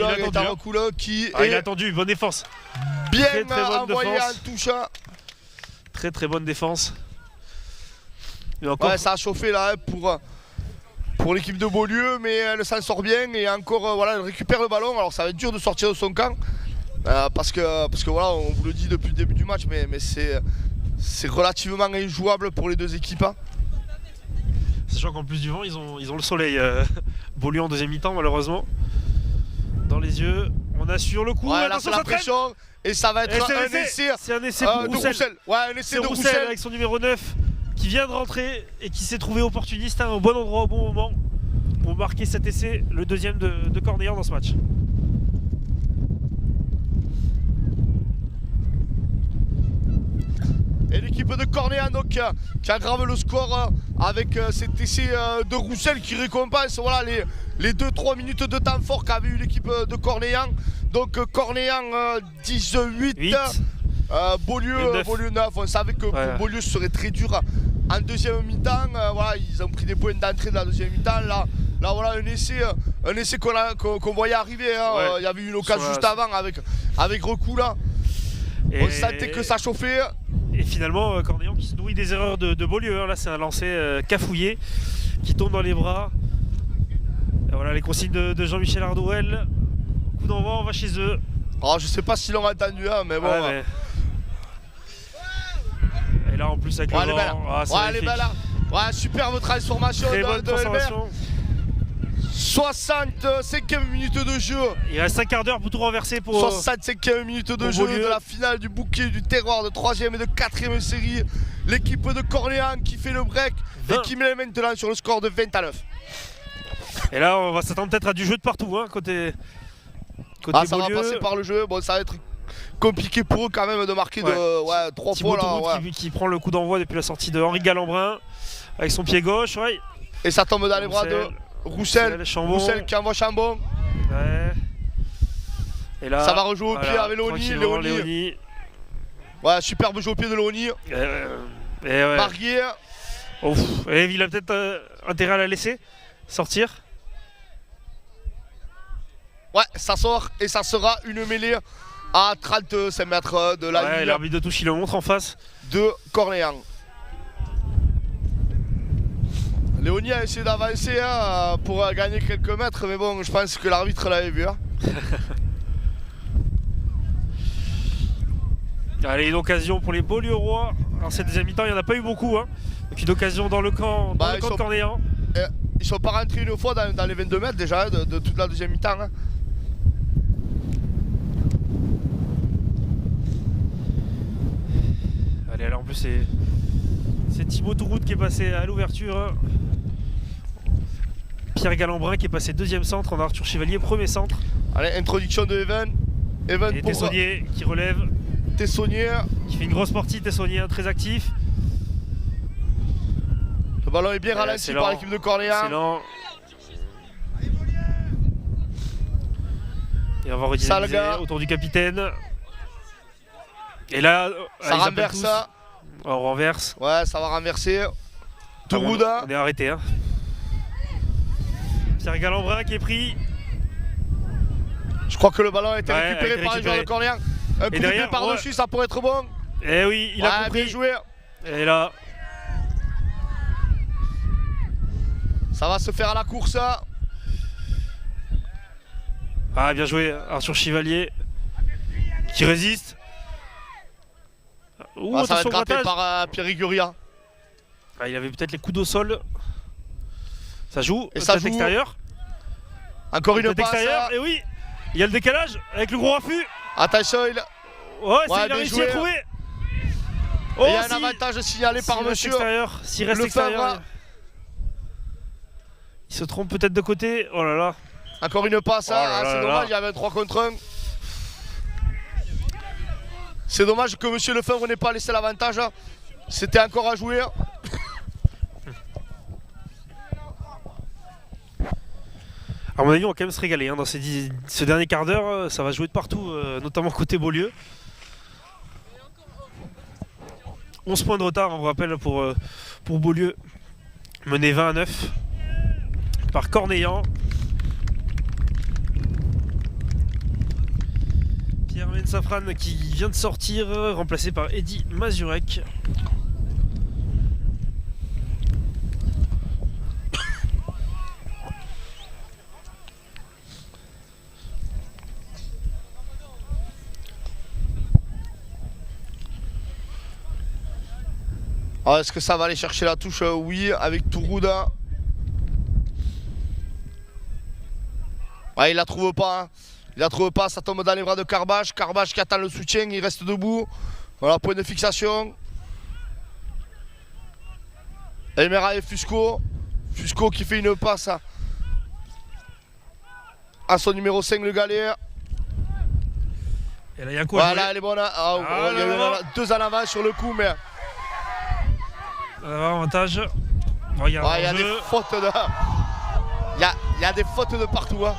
Coulon qui il a attendu, bonne défense. Bien très bonne envoyé défense. en touche. Très bonne défense. Et encore... Ouais, ça a chauffé là pour l'équipe de Beaulieu, mais elle s'en sort bien et encore voilà, elle récupère le ballon. Alors ça va être dur de sortir de son camp parce que voilà, on vous le dit depuis le début du match, mais c'est relativement injouable pour les deux équipes. Hein. Sachant qu'en plus du vent, ils ont le soleil. Beaulieu en deuxième mi-temps, malheureusement. Dans les yeux, on assure le coup. Ouais, là c'est la pression et ça va être un essai. C'est un essai pour Roussel. Ouais, un essai de Roussel avec son numéro 9 qui vient de rentrer et qui s'est trouvé opportuniste au bon endroit au bon moment pour marquer cet essai, le deuxième de Cornéan dans ce match. Et l'équipe de Cornéan donc, qui aggrave le score avec cet essai de Roussel qui récompense voilà, les 2-3 minutes de temps fort qu'avait eu l'équipe de Cornéan. Donc Cornéan 18, Beaulieu 9. On savait que pour Beaulieu ce serait très dur en deuxième mi-temps. Voilà, ils ont pris des points d'entrée de la deuxième mi-temps. Là voilà un essai qu'on voyait arriver. Hein. Il y avait eu une occasion juste avant avec Recou là. On sentait que ça chauffait. Et finalement, Cornéan qui se nourrit des erreurs de Beaulieu. Hein. Là, c'est un lancer cafouillé qui tombe dans les bras. Et voilà les consignes de Jean-Michel Ardouel. Coup d'envoi, on va chez eux. Alors, je sais pas s'ils l'ont entendu, hein, mais bon. Ouais, Et là, en plus, avec le vent, elle est belle là. Ouais, superbe transformation Très bonne transformation. 65e minute de jeu. Il reste un quart d'heure pour tout renverser pour 65e minute de jeu Beaulieu. De la finale du bouquet du terroir de 3e et de 4e série. L'équipe de Cornéan qui fait le break 20. Et qui met maintenant sur le score de 20-9. Et là on va s'attendre peut-être à du jeu de partout hein, côté ça Beaulieu. Va passer par le jeu, bon ça va être compliqué pour eux quand même de marquer 3 fois là. Qui prend le coup d'envoi depuis la sortie de Henri Galambrin avec son pied gauche. Ouais. Et ça tombe dans les bras de Roussel qui envoie Chambon. Ouais. Et là, ça va rejouer au pied avec Léoni. Ouais, superbe jeu au pied de Léoni. Marguier. Et il a peut-être intérêt à la laisser sortir. Ouais, ça sort et ça sera une mêlée à 35 mètres de la ligne. L'arbitre de touche il le montre en face de Cornéan. Léoni a essayé d'avancer hein, pour gagner quelques mètres, mais bon, je pense que l'arbitre l'avait vu. Hein. Allez, une occasion pour les Beaulieurois. Alors cette deuxième mi-temps, il n'y en a pas eu beaucoup. Hein. Donc une occasion dans le camp, de Cornéan. Ils sont pas rentrés une fois dans les 22 mètres déjà de toute la deuxième mi-temps. Hein. Allez, alors en plus c'est Thibaut Touroute qui est passé à l'ouverture. Hein. Pierre Galambrin qui est passé deuxième centre. On a Arthur Chevalier, premier centre. Allez, introduction de Even. Et Tessonnier qui relève. Tessonnier. Qui fait une grosse partie, Tessonnier, très actif. Le ballon est bien ralenti par l'équipe de Cornéan. C'est lent. Et on va redynamiser autour du capitaine. Et là, ça renverse ça. On renverse. Ouais, ça va renverser. Tourouda. On est arrêté. Hein. Pierre Galambrin qui est pris. Je crois que le ballon a été récupéré par les joueurs de Cornéan. Un coup de pied par-dessus, ça pourrait être bon. Eh oui, il a compris. Bien joué. Et là. Ça va se faire à la course. Ah, bien joué, Arthur Chevalier. Qui résiste. Ça va être raté par Pierre Iguria. Ah, il avait peut-être les coups au sol. Ça joue. Et ça joue. Extérieur. Encore une passe. Et oui, il y a le décalage avec le gros raffut. Attention, il a réussi à trouver. Il y a un avantage signalé par monsieur. S'il reste extérieur. Il se trompe peut-être de côté. Oh là là. Encore une passe. C'est dommage, il y avait un 3 contre 1. C'est dommage que monsieur Lefebvre n'ait pas laissé l'avantage. C'était encore à jouer. À mon avis, on va quand même se régaler hein, dans ce dernier quart d'heure. Ça va jouer de partout, notamment côté Beaulieu. 11 points de retard, on vous rappelle, pour Beaulieu mené 20-9 par Cornéllan. Pierre-Mène Safran qui vient de sortir, remplacé par Eddy Mazurek. Alors, est-ce que ça va aller chercher la touche? Oui, avec Tourouda. Ouais, il la trouve pas. Hein. Il la trouve pas, ça tombe dans les bras de Carbage. Carbage qui attend le soutien, il reste debout. Voilà, point de fixation. Elmera et Fusco. Fusco qui fait une passe à son numéro 5, le Galet. Et là, il y a quoi? Voilà, elle est bonne. Il y a eu deux en avant sur le coup, mais. Avantage. Il y a des fautes de. Il y a des fautes de partout. Hein.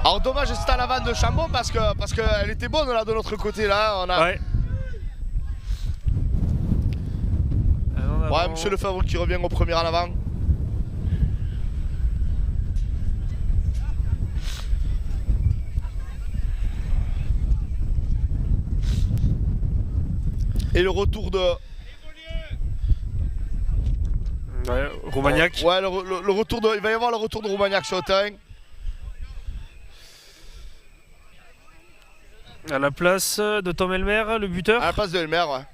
Alors dommage c'était à l'avant de Chambon parce qu'elle était bonne là de l'autre côté là. On a... Ouais. Ouais, Monsieur Lefebvre qui revient au premier en avant. Et le retour de... Ouais, Roumaniac. Ouais, le retour de... Il va y avoir le retour de Roumaniac sur le terrain. À la place de Tom Elmer, le buteur. À la place de Elmer, ouais.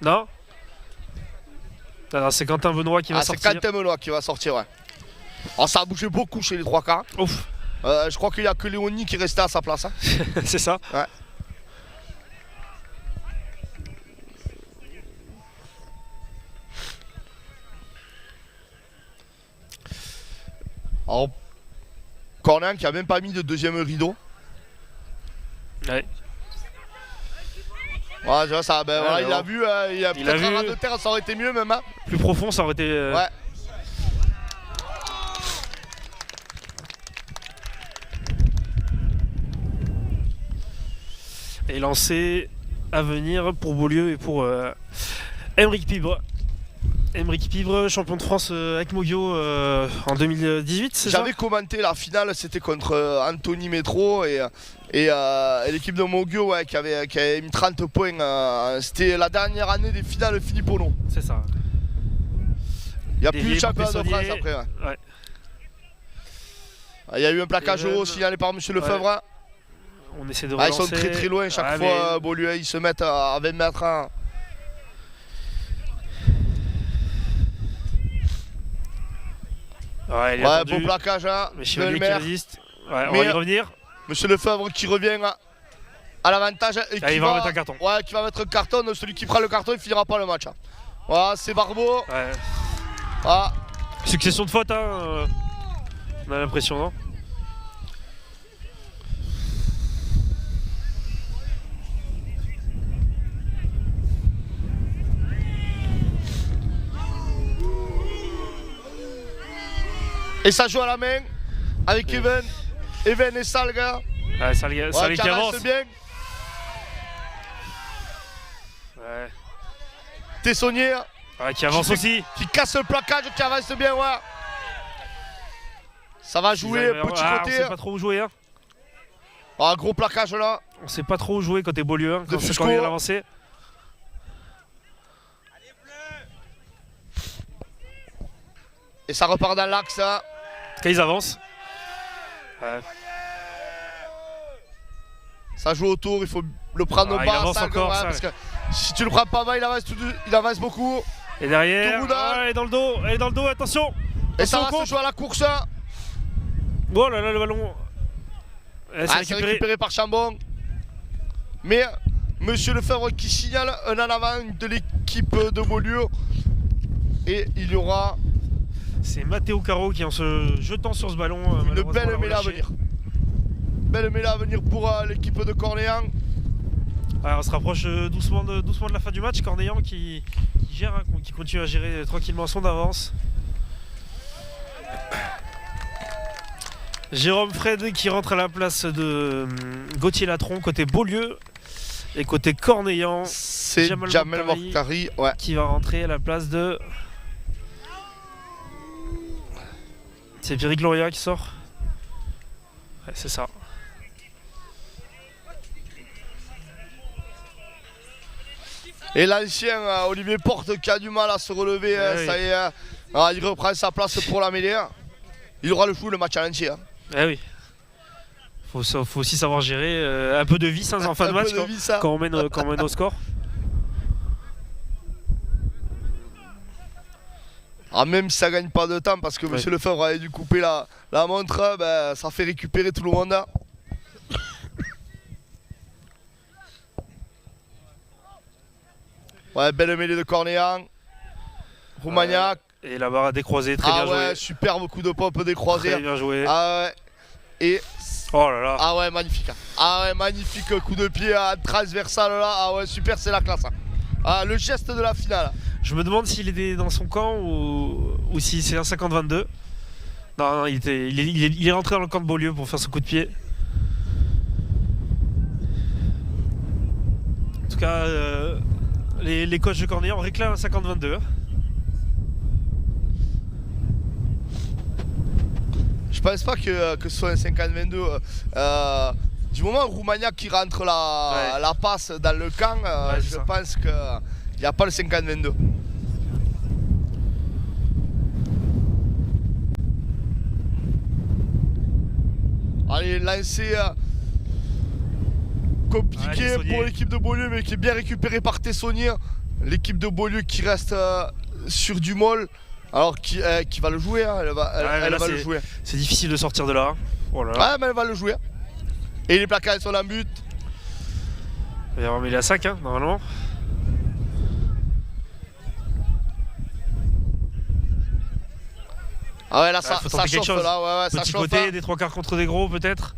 Non. Alors c'est Quentin Benoît qui va sortir. C'est Quentin Benoît qui va sortir, ouais. Alors ça a bougé beaucoup chez les trois quarts. Ouf. Je crois qu'il n'y a que Léonie qui restait à sa place. Hein. C'est ça. Ouais. Alors, Cornéan qui a même pas mis de deuxième rideau. Ouais. Ouais, tu vois, ça, ben, voilà, il a vu, il a peut-être un ras de terre, ça aurait été mieux même. Hein. Plus profond, ça aurait été. Ouais. Et lancé à venir pour Beaulieu et pour Aymeric Pibre. Aymeric Pibre, champion de France avec Mogio en 2018, c'est ça? J'avais commenté la finale, c'était contre Anthony Métro et l'équipe de Mogio ouais, qui avait mis 30 points. C'était la dernière année des finales Philippe Ono. C'est ça. Il n'y a plus de championnat de France après. Ouais. Ouais. Il y a eu un plaquage haut signalé par Monsieur Lefebvre. Ouais. On essaie de relancer. Ils sont très très loin chaque fois. Mais... Beaulieu, ils se mettent à 20 mètres. Hein. Ouais, bon plaquage. Hein, mais Chevalier qui résiste. Ouais, on va y revenir. Monsieur Lefebvre qui revient à l'avantage. Et qui il va mettre un carton. Ouais, qui va mettre un carton. Celui qui prend le carton, il finira pas le match. Hein. Voilà, c'est Barbeau. Ouais. Ah. Succession de fautes, hein. On a l'impression, non? Et ça joue à la main avec Even et Salga. Ouais, Salga qui avance. Bien. Ouais. Tessonnier. Ouais, qui avance aussi. Qui casse le plaquage, qui avance bien, ouais. Ça va jouer, petit côté. On sait pas trop où jouer. Hein. Ah, gros plaquage là. On sait pas trop où jouer côté Beaulieu. Hein, quand Fusco. Il vient d'avancer. Et ça repart dans l'axe. Hein. Quand ils avancent. Ouais. Ça joue autour, il faut le prendre bas. Il avance encore. Ouais, parce que si tu le prends pas bas, il avance beaucoup. Et derrière, elle est dans le dos, attention. Et ça va se jouer à la course. Oh là là, le ballon. C'est récupéré par Chambon. Mais Monsieur Lefebvre qui signale un en avant de l'équipe de Beaulieu. Et il y aura... C'est Matteo Caro qui en se jetant sur ce ballon. Une belle mêlée à venir. Belle mêlée à venir pour l'équipe de Cornéan. Ouais, on se rapproche doucement de la fin du match. Cornéan qui gère, hein, qui continue à gérer tranquillement son avance. Jérôme Fred qui rentre à la place de Gauthier Latron côté Beaulieu. Et côté Cornéllan, c'est Jamal Jamel Mokhtari. Mokhtari. Ouais. Qui va rentrer à la place de... C'est Pierrick Gloria qui sort. Ouais, c'est ça. Et l'ancien Olivier Porte qui a du mal à se relever, oui. ça y est. Il reprend sa place pour la mêlée. Il aura le fou le match à l'entier. Eh oui. Faut aussi savoir gérer un peu de vis en fin de match quand on mène au score. Même si ça gagne pas de temps parce que Monsieur Lefebvre avait dû couper la montre, ben, ça fait récupérer tout le monde. Ouais, belle mêlée de Cornéllan. Roumagnac. Et la barre à décroiser, très bien joué. Ah ouais, superbe coup de pompe décroisé. Très bien joué. Ah ouais. Et... Oh là là. Ah ouais, magnifique. Ah ouais, magnifique coup de pied transversal là. Ah ouais, super, c'est la classe. Ah, le geste de la finale. Je me demande s'il était dans son camp ou si c'est un 50-22. Non, il est rentré dans le camp de Beaulieu pour faire ce coup de pied. En tout cas, les coachs de Cornéllan réclament un 50-22. Je pense pas que ce soit un 50-22. Du moment où Roumagnac qui rentre la passe dans le camp, je pense qu'il n'y a pas le 50-22. Allez, lancer compliqué pour l'équipe de Beaulieu, mais qui est bien récupéré par Tessonnier. L'équipe de Beaulieu qui reste sur du molle. Alors qui va le jouer, hein. Elle va le jouer. C'est difficile de sortir de là. Oh là là. Ouais, mais elle va le jouer. Et les placards sont en but. Il va remettre à 5 hein, normalement. Ah ouais, là ça chauffe là, ouais, ça Petit chauffe. côté, des 3/4 contre des gros peut-être.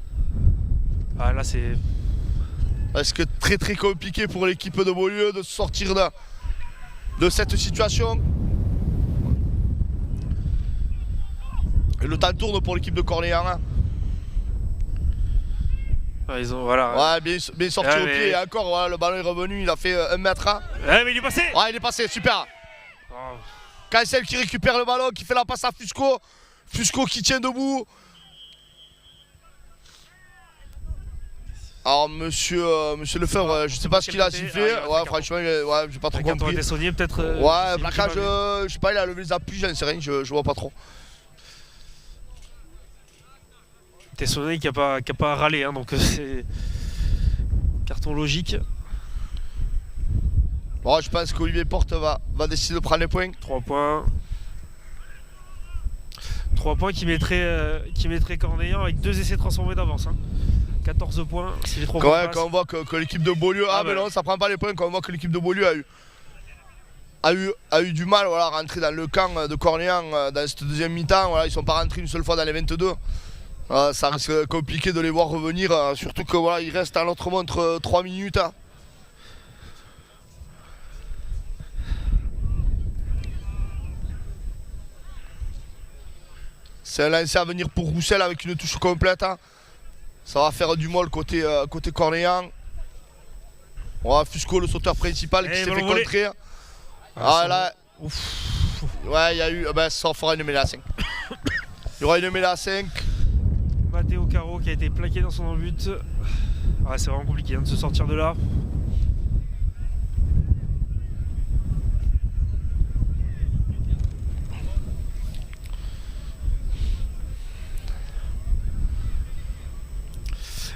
Ah là c'est... Parce que très très compliqué pour l'équipe de Beaulieu de sortir de cette situation. Et le temps tourne pour l'équipe de Cornéllan. Hein. Ah, ils ont, voilà. Ouais, bien sorti au pied. Et encore, voilà, le ballon est revenu, il a fait 1 mètre. Hein. Ouais, mais il est passé. Ouais, il est passé, super. Oh. Cancel qui récupère le ballon, qui fait la passe à Fusco. Fusco qui tient debout. Alors, monsieur Lefebvre, je sais pas ce qu'il a sifflé. Ouais, franchement, j'ai pas trop compris. Peut-être. Ouais, plaquage, je sais pas, il a levé les appuis, j'en sais rien, je vois pas trop. Tessonnier qui a pas râlé, hein, donc c'est carton logique. Bon, je pense qu'Olivier Porte va décider de prendre les points. 3 points. 3 points qui mettrait Cornéllan avec 2 essais transformés d'avance. Hein. 14 points si les 3 points quand on voit que l'équipe de Beaulieu... Ah mais non, ça prend pas les points. Quand on voit que l'équipe de Beaulieu a eu du mal à rentrer dans le camp de Cornéllan dans cette deuxième mi-temps. Voilà, ils sont pas rentrés une seule fois dans les 22. Ça risque compliqué de les voir revenir, surtout que voilà, il reste à notre montre 3 minutes. Hein. C'est un lancer à venir pour Roussel avec une touche complète. Hein. Ça va faire du molle côté Cornéllan. Voilà, Fusco, le sauteur principal, qui s'est fait contrer. Ah là, ouf. Ouais, il y a eu. Ça fera une mêlée à 5. Il y aura une mêlée à 5. Matteo Caro qui a été plaqué dans son but. Ah, c'est vraiment compliqué de se sortir de là.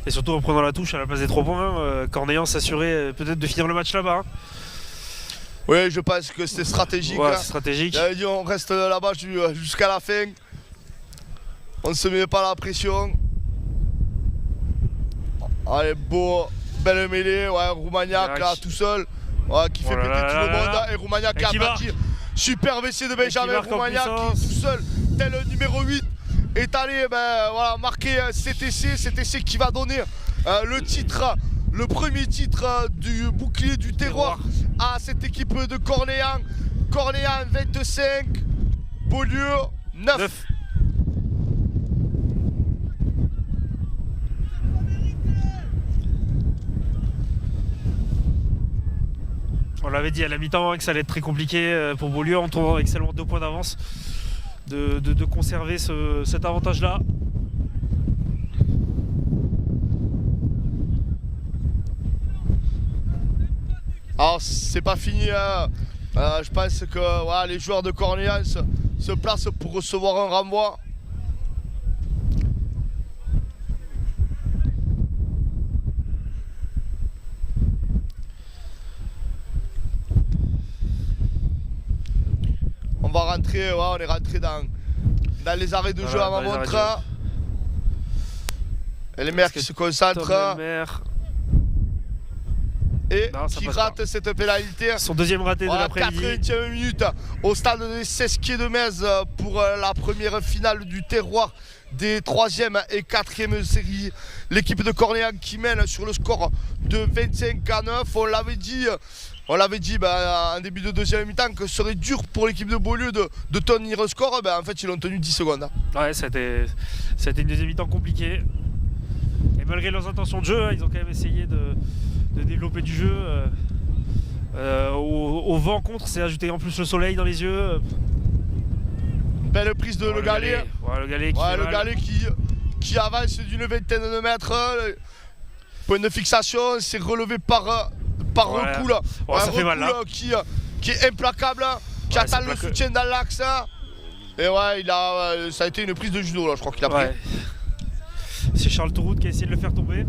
Et surtout en prenant la touche à la place des 3 points, Cornéllan s'assurer peut-être de finir le match là-bas. Oui, je pense que c'était stratégique. Ouais, hein. c'est stratégique. J'avais dit on reste là-bas jusqu'à la fin. On ne se met pas la pression. Allez, belle mêlée, ouais, Roumagnac là tout seul, ouais, qui fait péter tout le monde. Et Roumagnac qui a battu. Super WC de Benjamin Roumagnac qui tout seul, tel le numéro 8, est allé voilà, marquer cet essai qui va donner le premier titre du bouclier du terroir à cette équipe de Cornéllan. Cornéllan 25, Beaulieu 9. On l'avait dit à la mi-temps que ça allait être très compliqué pour Beaulieu en tournant avec seulement 2 points d'avance de conserver cet avantage-là. Alors c'est pas fini, hein. Je pense que voilà, les joueurs de Cornéan se placent pour recevoir un renvoi. On va rentrer, ouais, on est rentré dans les arrêts de jeu à ma montre. Et les maires qui se concentrent. Et non, qui rate cette pénalité. Son deuxième raté de l'après-midi. 80e minute au stade des Sesquiers de Metz pour la première finale du terroir des 3e et 4e séries. L'équipe de Cornéan qui mène sur le score de 25-9. On l'avait dit en début de deuxième mi-temps que ce serait dur pour l'équipe de Beaulieu de tenir le score. En fait, ils l'ont tenu 10 secondes. Ouais, c'était une deuxième mi-temps compliquée. Et malgré leurs intentions de jeu, ils ont quand même essayé de développer du jeu. Au vent contre, c'est ajouté en plus le soleil dans les yeux. Belle prise de Le Gallais. Ouais, Le Gallais qui avance d'une vingtaine de mètres. Point de fixation, c'est relevé par Recoul. Ouais, ça fait mal là. Qui est implacable, qui attend le soutien dans l'axe. Et ouais, ça a été une prise de judo là, je crois qu'il a pris. C'est Charles Touroute qui a essayé de le faire tomber.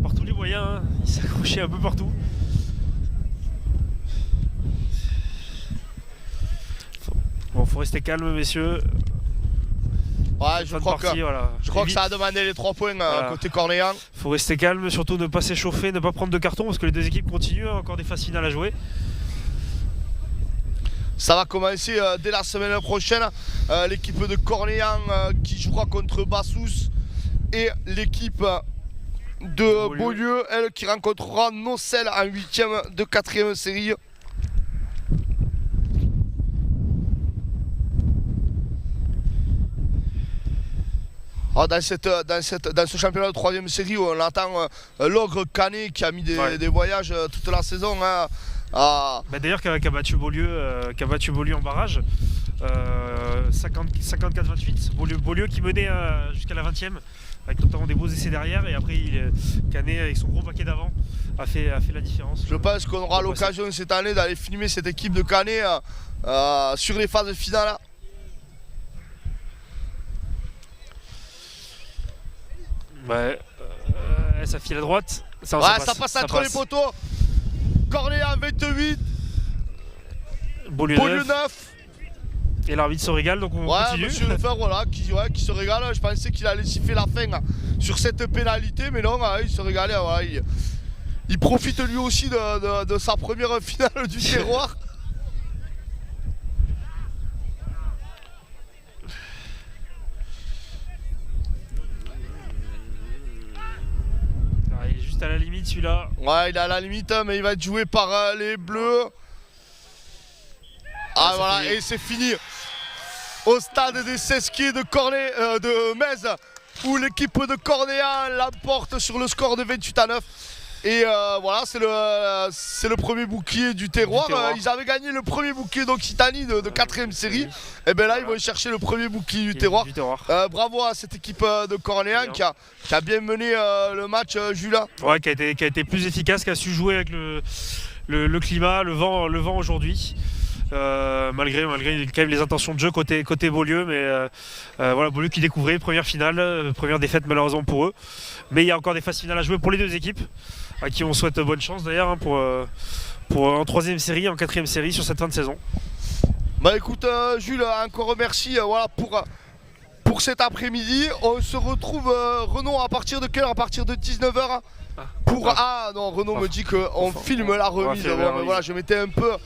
Par tous les moyens, hein. Il s'accrochait un peu partout. Bon, faut rester calme, messieurs. Ouais, je crois que ça a demandé les 3 points côté Cornéan. Faut rester calme, surtout ne pas s'échauffer, ne pas prendre de carton parce que les deux équipes continuent, encore des phases finales à jouer. Ça va commencer dès la semaine prochaine. L'équipe de Cornéan qui jouera contre Bassous et l'équipe de Beaulieu, elle qui rencontrera Nocelle en 8e de 4e série. Alors dans ce championnat de 3e série, on attend l'ogre Canet qui a mis des voyages toute la saison. Hein, D'ailleurs, qui a battu Beaulieu en barrage. 54-28. Beaulieu qui menait jusqu'à la 20e. Avec notamment des beaux essais derrière, et après Canet avec son gros paquet d'avant a fait la différence. Je pense qu'on aura l'occasion cette année d'aller filmer cette équipe de Canet sur les phases finales. Ouais, ça file à droite. Ça passe entre les poteaux. Cornéan 28, Beaulieu 9. Et l'arbitre se régale, donc on continue. Monsieur Lefebvre qui se régale. Je pensais qu'il allait siffler la fin sur cette pénalité, mais non, il se régale. Il profite lui aussi de sa première finale du terroir. Il est juste à la limite celui-là. Ouais, il est à la limite, mais il va être joué par les Bleus. Voilà, et c'est fini au stade des Sesquiers de Metz, où l'équipe de Cornéan l'emporte sur le score de 28-9. Et voilà, c'est le premier bouclier du terroir. Ils avaient gagné le premier bouclier d'Occitanie de 4e série. Et bien là, ils vont chercher le premier bouclier du terroir. Bravo à cette équipe de Cornéan qui a bien mené le match, Jules. Ouais, qui a été plus efficace, qui a su jouer avec le climat, le vent aujourd'hui. Malgré quand même les intentions de jeu côté Beaulieu, mais voilà, Beaulieu qui découvrait, première finale, première défaite malheureusement pour eux, mais il y a encore des phases finales à jouer pour les deux équipes, à qui on souhaite bonne chance d'ailleurs pour en 3e série, en 4e série sur cette fin de saison. Bah écoute Jules, encore merci pour cet après-midi. On se retrouve Renaud à partir de quelle heure? À partir de 19h Renaud me dit qu'on filme la remise. Mais voilà, je m'étais un peu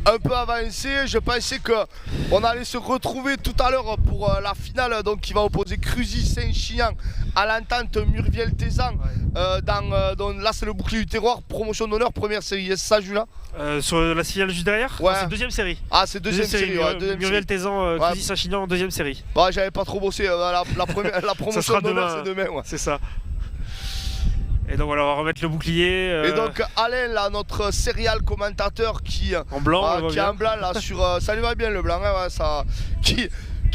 avancé. Je pensais qu'on allait se retrouver tout à l'heure pour la finale qui va opposer Cruzy-Saint-Chinian à l'entente Murviel-Tézan. Là c'est le bouclier du terroir, promotion d'honneur, première série. C'est ça, Julien? Sur la filiale juste derrière, c'est deuxième série. Ah, c'est deuxième série. Murviel-Tézan, Cruzy-Saint-Chinian, deuxième série. Bah, j'avais pas trop bossé. La promotion d'honneur c'est demain. C'est ça. C'est ça. Bon, j'avais pas trop bossé. La première, la promotion d'honneur c'est deuxième série. Bah, j'avais pas trop bossé. La promotion d'honneur c'est demain. C'est ça. Bon, j'avais pas trop bossé. La promotion d'honneur c'est demain. C'est ça. Et donc voilà, on va remettre le bouclier. Et donc Alain, là, notre serial commentateur qui en blanc, qui est en blanc là sur ça lui va bien le blanc, hein, ouais, ça, qui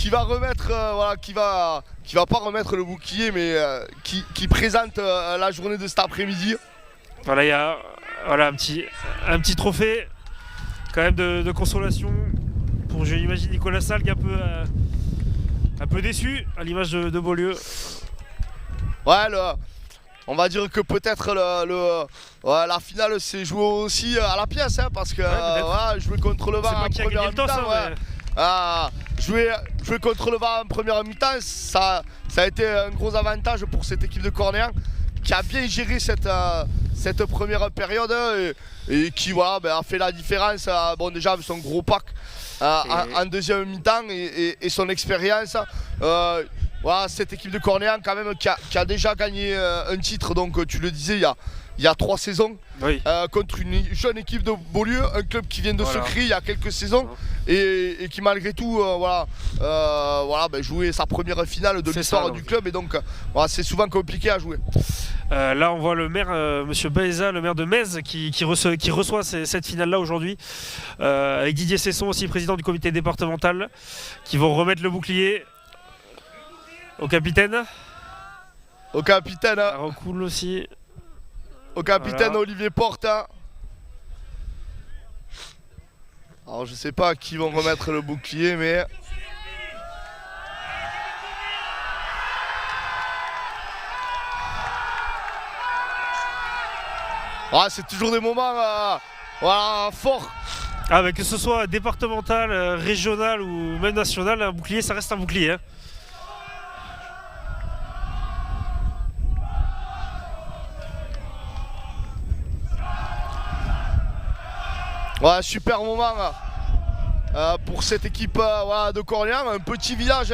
va remettre voilà, qui va pas remettre le bouclier, mais qui présente la journée de cet après-midi. Voilà, il y a voilà, un petit trophée quand même de consolation pour, je l'imagine, Nicolas Salle qui est un peu déçu à l'image de Beaulieu. Ouais, on va dire que peut-être la finale s'est jouée aussi à la pièce, hein, parce que jouer contre le VAR en première mi-temps, jouer contre le VAR en première mi-temps, ça a été un gros avantage pour cette équipe de Cornéan qui a bien géré cette première période, et qui a fait la différence, déjà avec son gros pack en deuxième mi-temps et son expérience. Cette équipe de Cornéan quand même qui a déjà gagné un titre, donc tu le disais, il y a 3 saisons, contre une jeune équipe de Beaulieu, un club qui vient de se créer il y a quelques saisons, et qui malgré tout jouait sa première finale de l'histoire du club, et donc c'est souvent compliqué à jouer. Là on voit le maire, monsieur Baeza, le maire de Metz, qui reçoit cette finale-là aujourd'hui, avec Didier Cesson aussi, président du comité départemental, qui vont remettre le bouclier au capitaine. Au capitaine. Recoule aussi. Au capitaine Olivier Porte. Alors je sais pas à qui vont remettre le bouclier, mais... c'est toujours des moments forts. Que ce soit départemental, régional ou même national, un bouclier, ça reste un bouclier. Super moment pour cette équipe de Cornéan, un petit village,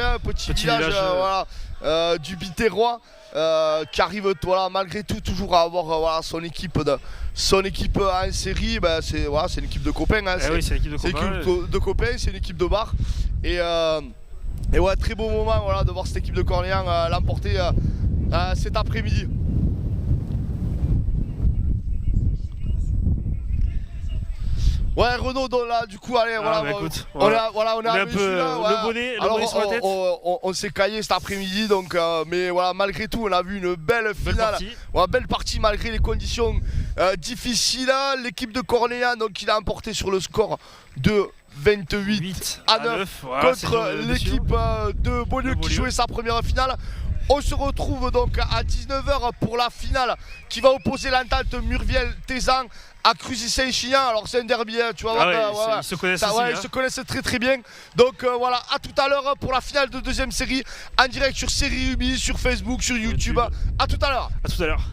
du Biterrois, qui arrive malgré tout toujours à avoir son équipe en série. C'est une équipe de copains, c'est une équipe de copains, c'est une équipe de bar, et très beau moment de voir cette équipe de Cornéan l'emporter cet après-midi. Renaud, là, du coup, allez, on a un peu le bonnet sur la tête. On s'est caillé cet après-midi, donc, mais malgré tout, on a vu une belle finale. Belle partie malgré les conditions difficiles. L'équipe de Cornéan, donc, il a emporté sur le score de 28 à 9 contre l'équipe de Beaulieu qui jouait sa première finale. On se retrouve donc à 19h pour la finale qui va opposer l'entente Murviel-Tézan à Cruzy-Saint-Chinian. Alors c'est un derby, tu vas voir. Ils se connaissent ils se connaissent très bien. Donc à tout à l'heure pour la finale de deuxième série en direct sur Série Ubi, sur Facebook, sur YouTube. À tout à l'heure. À tout à l'heure.